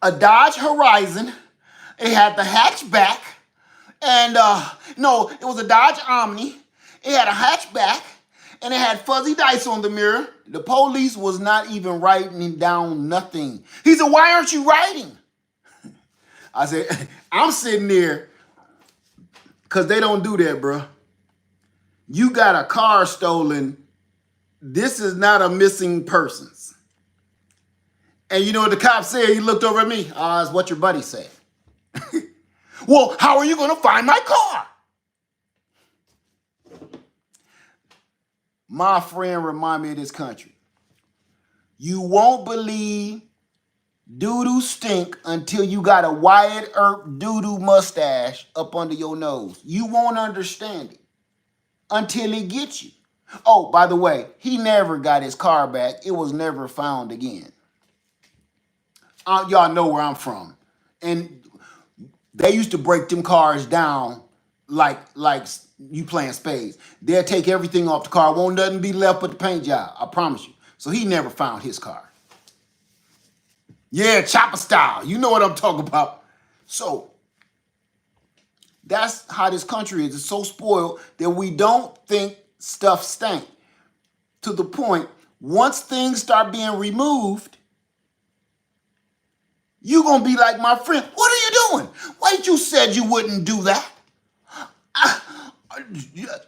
A: a Dodge Horizon. It had the hatchback. And no, it was a Dodge Omni. It had a hatchback, and it had fuzzy dice on the mirror. The police was not even writing down nothing. He said, why aren't you writing? I said, I'm sitting there, because they don't do that, bro. You got a car stolen. This is not a missing persons. And you know what the cop said? He looked over at me. It's what your buddy said. Well, how are you going to find my car? My friend remind me of this country. You won't believe doo-doo stink until you got a Wyatt Earp doo-doo mustache up under your nose. You won't understand it until it gets you. Oh, by the way, he never got his car back. It was never found again. Y'all know where I'm from. And they used to break them cars down like you playing spades. They'll take everything off the car. Won't nothing be left but the paint job. I promise you. So he never found his car. Yeah, chopper style. You know what I'm talking about. So that's how this country is. It's so spoiled that we don't think stuff stank. To the point, once things start being removed, you're going to be like my friend. What are you doing? Wait, you said you wouldn't do that.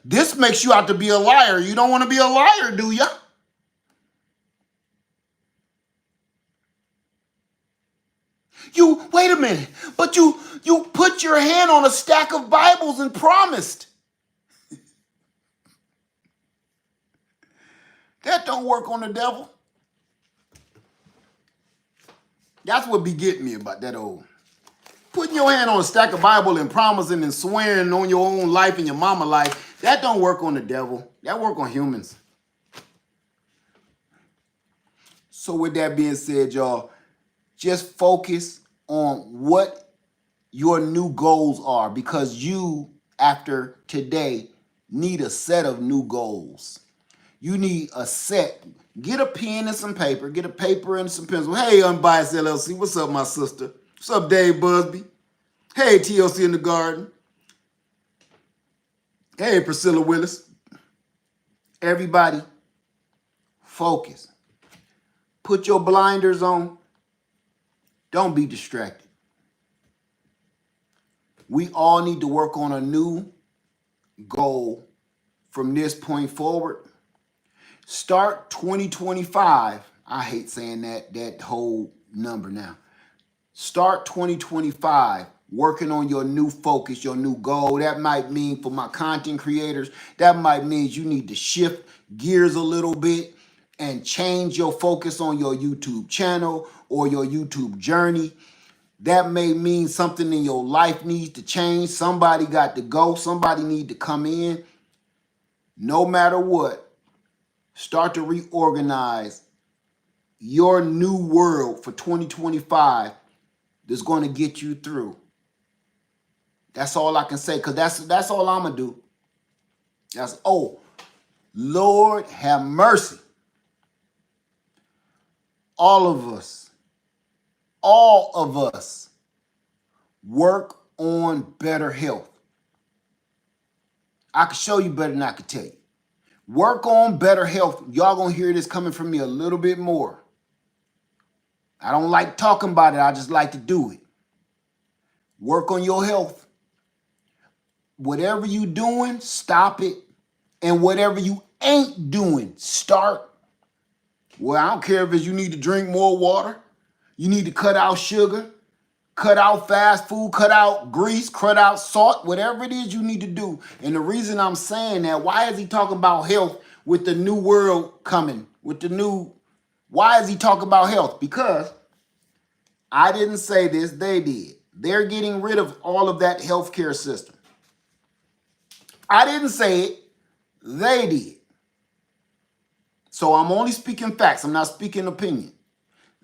A: This makes you out to be a liar. You don't want to be a liar, do you? Wait a minute, but you put your hand on a stack of Bibles and promised. That don't work on the devil. That's what be getting me about that old. Putting your hand on a stack of Bible and promising and swearing on your own life and your mama life, that don't work on the devil. That work on humans. So with that being said, y'all, just focus on what your new goals are, because you, after today, need a set of new goals. You need a set. Get a pen and some paper. Get a paper and some pencil. Hey, Unbiased LLC. What's up, my sister? What's up, Dave Busby? Hey, TLC in the garden. Hey, Priscilla Willis. Everybody, focus. Put your blinders on. Don't be distracted. We all need to work on a new goal from this point forward. Start 2025. I hate saying that whole number now. Start 2025 working on your new focus, your new goal. That might mean, for my content creators, that might mean you need to shift gears a little bit and change your focus on your YouTube channel or your YouTube journey. That may mean something in your life needs to change. Somebody got to go. Somebody need to come in. No matter what, start to reorganize your new world for 2025 that's going to get you through. That's all I can say, because that's all I'm going to do. Lord have mercy. All of us work on better health. I can show you better than I can tell you. Work on better health. Y'all gonna hear this coming from me a little bit more. I don't like talking about it. I just like to do it. Work on your health. Whatever you doing, stop it. And whatever you ain't doing, start. Well, I don't care if it's you need to drink more water. You need to cut out sugar, cut out fast food, cut out grease, cut out salt, whatever it is you need to do. And the reason I'm saying that, why is he talking about health with the new world coming? Why is he talking about health? Because I didn't say this, they did. They're getting rid of all of that healthcare system. I didn't say it, they did. So I'm only speaking facts, I'm not speaking opinion.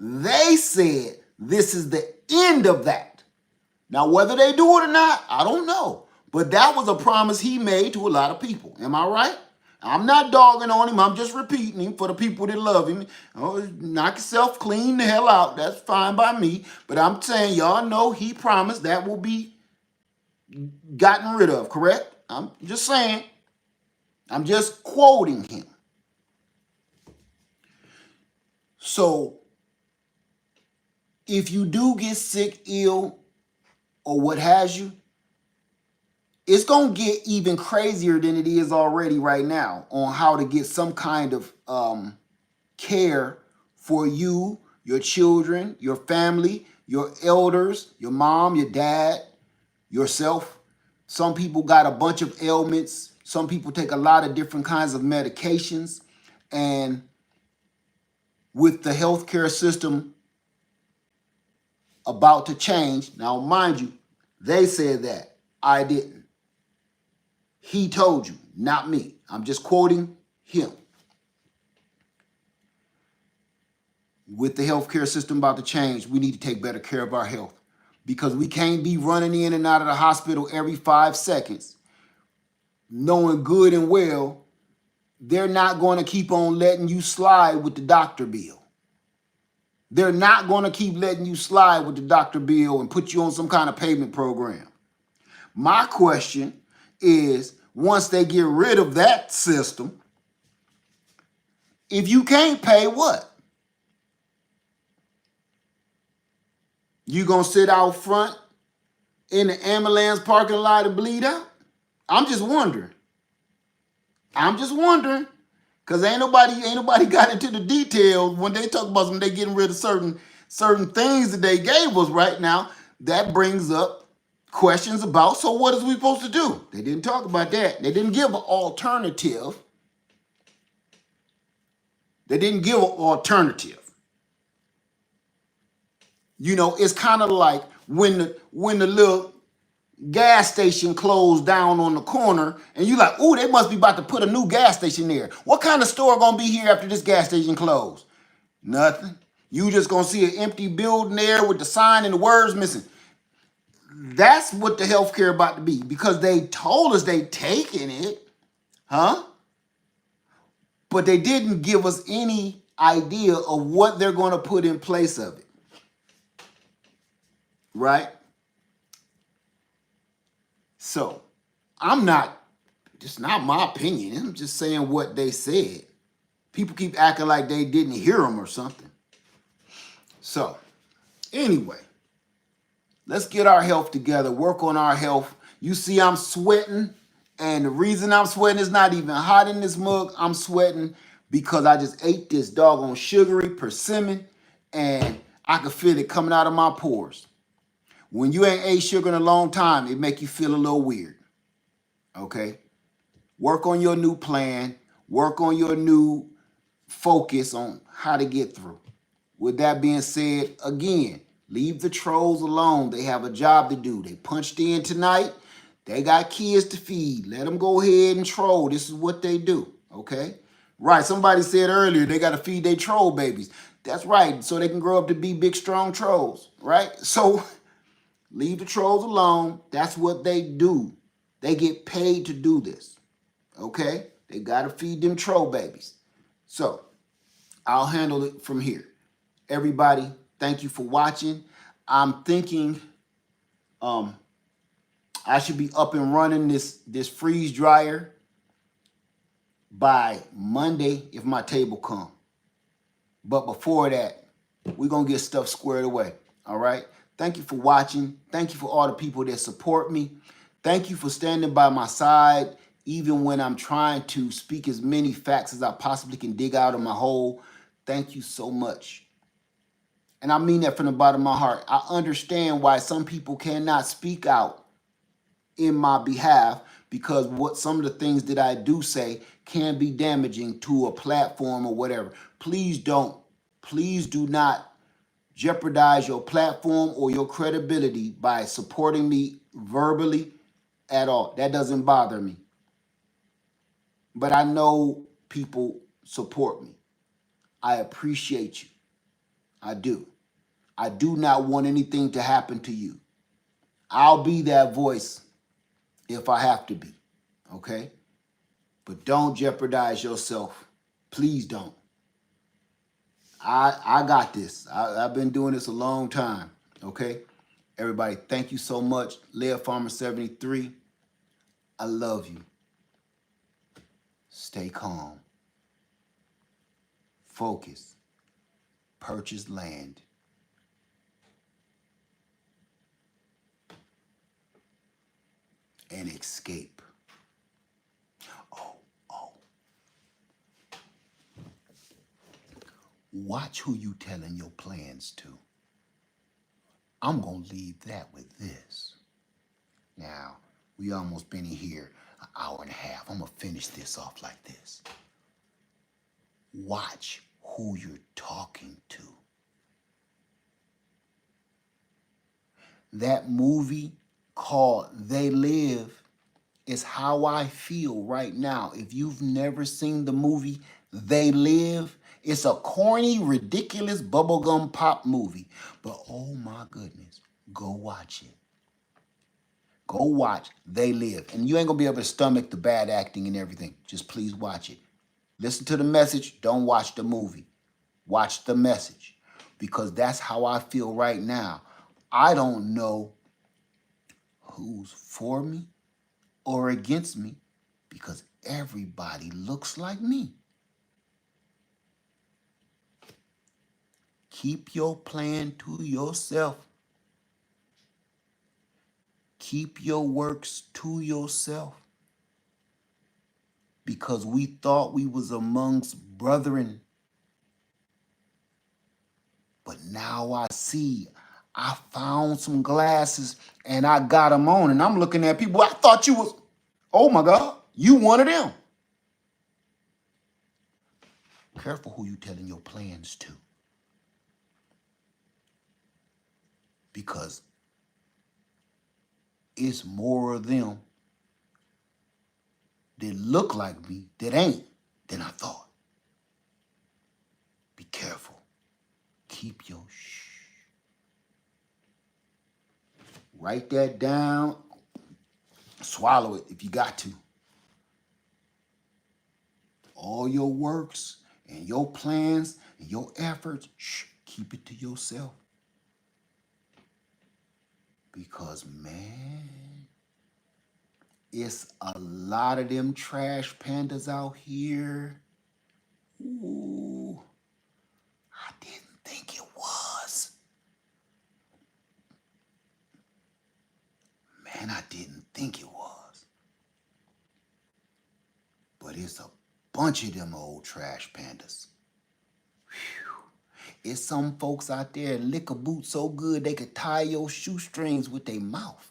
A: They said this is the end of that. Now, whether they do it or not, I don't know. But that was a promise he made to a lot of people. Am I right? I'm not dogging on him. I'm just repeating him for the people that love him. Oh, knock yourself clean the hell out. That's fine by me. But I'm saying, y'all know he promised that will be gotten rid of, correct? I'm just saying. I'm just quoting him. So, if you do get sick, ill, or what has you, it's going to get even crazier than it is already right now on how to get some kind of care for you, your children, your family, your elders, your mom, your dad, yourself. Some people got a bunch of ailments. Some people take a lot of different kinds of medications. And with the healthcare system about to change, now mind you, they said that. I didn't. He told you, not me. I'm just quoting him. With the healthcare system about to change, we need to take better care of our health, because we can't be running in and out of the hospital every 5 seconds, knowing good and well they're not going to keep on letting you slide with the doctor bill. They're not going to keep letting you slide with the doctor bill and put you on some kind of payment program. My question is, once they get rid of that system, if you can't pay, what? You gonna sit out front in the ambulance parking lot and bleed out? I'm just wondering. I'm just wondering. Cause ain't nobody got into the details when they talk about them. They getting rid of certain things that they gave us right now. That brings up questions about. So what is we supposed to do? They didn't talk about that. They didn't give an alternative. They didn't give an alternative. You know, it's kind of like when the little gas station closed down on the corner, and you like, oh, they must be about to put a new gas station there. What kind of store gonna be here after this gas station closed? Nothing. You just gonna see an empty building there with the sign and the words missing. That's what the healthcare about to be because they told us they taking it, huh? But they didn't give us any idea of what they're gonna put in place of it, right? So I'm not, it's not my opinion. I'm just saying what they said. People keep acting like they didn't hear them or something. So anyway, let's get our health together, work on our health. You see, I'm sweating, and the reason I'm sweating is not even hot in this mug. I'm sweating because I just ate this doggone sugary persimmon, and I can feel it coming out of my pores. When you ain't ate sugar in a long time, it make you feel a little weird. Okay? Work on your new plan. Work on your new focus on how to get through. With that being said, again, leave the trolls alone. They have a job to do. They punched in tonight. They got kids to feed. Let them go ahead and troll. This is what they do, okay? Right, somebody said earlier they got to feed their troll babies. That's right, so they can grow up to be big, strong trolls, right? So leave the trolls alone. That's what they do. They get paid to do this, okay? They got to feed them troll babies. So I'll handle it from here. Everybody, thank you for watching. I'm thinking I should be up and running this freeze dryer by Monday if my table come. But before that, we're going to get stuff squared away. All right? Thank you for watching. Thank you for all the people that support me. Thank you for standing by my side even when I'm trying to speak as many facts as I possibly can dig out of my hole. Thank you so much. And I mean that from the bottom of my heart. I understand why some people cannot speak out in my behalf because what some of the things that I do say can be damaging to a platform or whatever. Please don't. Please do not jeopardize your platform or your credibility by supporting me verbally at all. That doesn't bother me. But I know people support me. I appreciate you. I do. I do not want anything to happen to you. I'll be that voice if I have to be, okay? But don't jeopardize yourself. Please don't. I got this. I've been doing this a long time, okay? Everybody, thank you so much. Lead Farmer 73, I love you. Stay calm. Focus. Purchase land. And escape. Oh. Watch who you telling your plans to. I'm going to leave that with this. Now, we almost been in here an hour and a half. I'm going to finish this off like this. Watch who you're talking to. That movie called They Live is how I feel right now. If you've never seen the movie They Live, it's a corny, ridiculous bubblegum pop movie. But oh my goodness, go watch it. Go watch They Live. And you ain't going to be able to stomach the bad acting and everything. Just please watch it. Listen to the message. Don't watch the movie. Watch the message. Because that's how I feel right now. I don't know who's for me or against me because everybody looks like me. Keep your plan to yourself. Keep your works to yourself. because we thought we was amongst brethren. But now I see, I found some glasses and I got them on, and I'm looking at people. I thought you was, oh my God, you one of them. Careful who you telling your plans to. Because it's more of them that look like me that ain't than I thought. Be careful. Keep your shh. Write that down. Swallow it if you got to. All your works and your plans and your efforts, shh, keep it to yourself. Because, man, it's a lot of them trash pandas out here. Ooh, I didn't think it was. Man, I didn't think it was. But it's a bunch of them old trash pandas. Whew. It's some folks out there that lick a boot so good they could tie your shoestrings with their mouth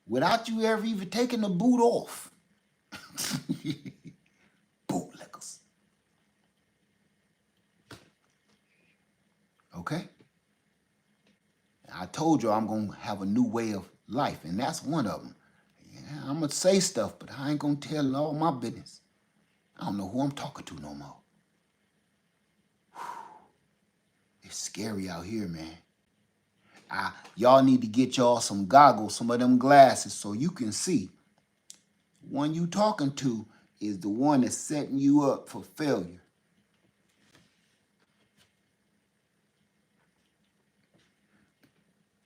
A: without you ever even taking the boot off. Bootlickers. Okay? I told you I'm going to have a new way of life, and that's one of them. Yeah, I'm going to say stuff, but I ain't going to tell all my business. I don't know who I'm talking to no more. It's scary out here, man. Y'all need to get y'all some goggles, some of them glasses, so you can see. The one you talking to is the one that's setting you up for failure.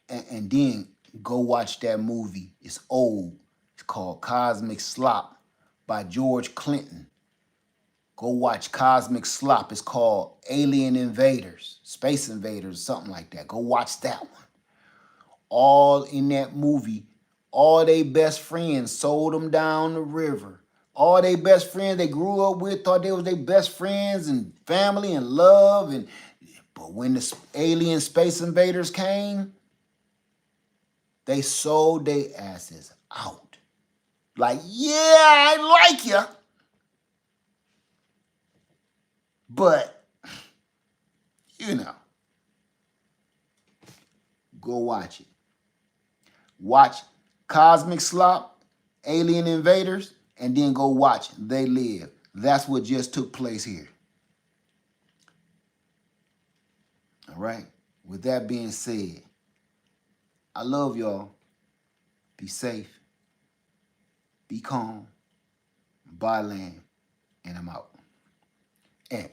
A: And then go watch that movie. It's old. It's called Cosmic Slop by George Clinton. Go watch Cosmic Slop. It's called Alien Invaders, Space Invaders, something like that. Go watch that one. All in that movie, all they best friends sold them down the river. All they best friends they grew up with thought they was their best friends and family and love. But when the alien space invaders came, they sold their asses out. Like, yeah, I like you, but, you know, go watch it. Watch Cosmic Slop, Alien Invaders, and then go watch They Live. That's what just took place here. All right? With that being said, I love y'all. Be safe. Be calm. Buy land. And I'm out. And,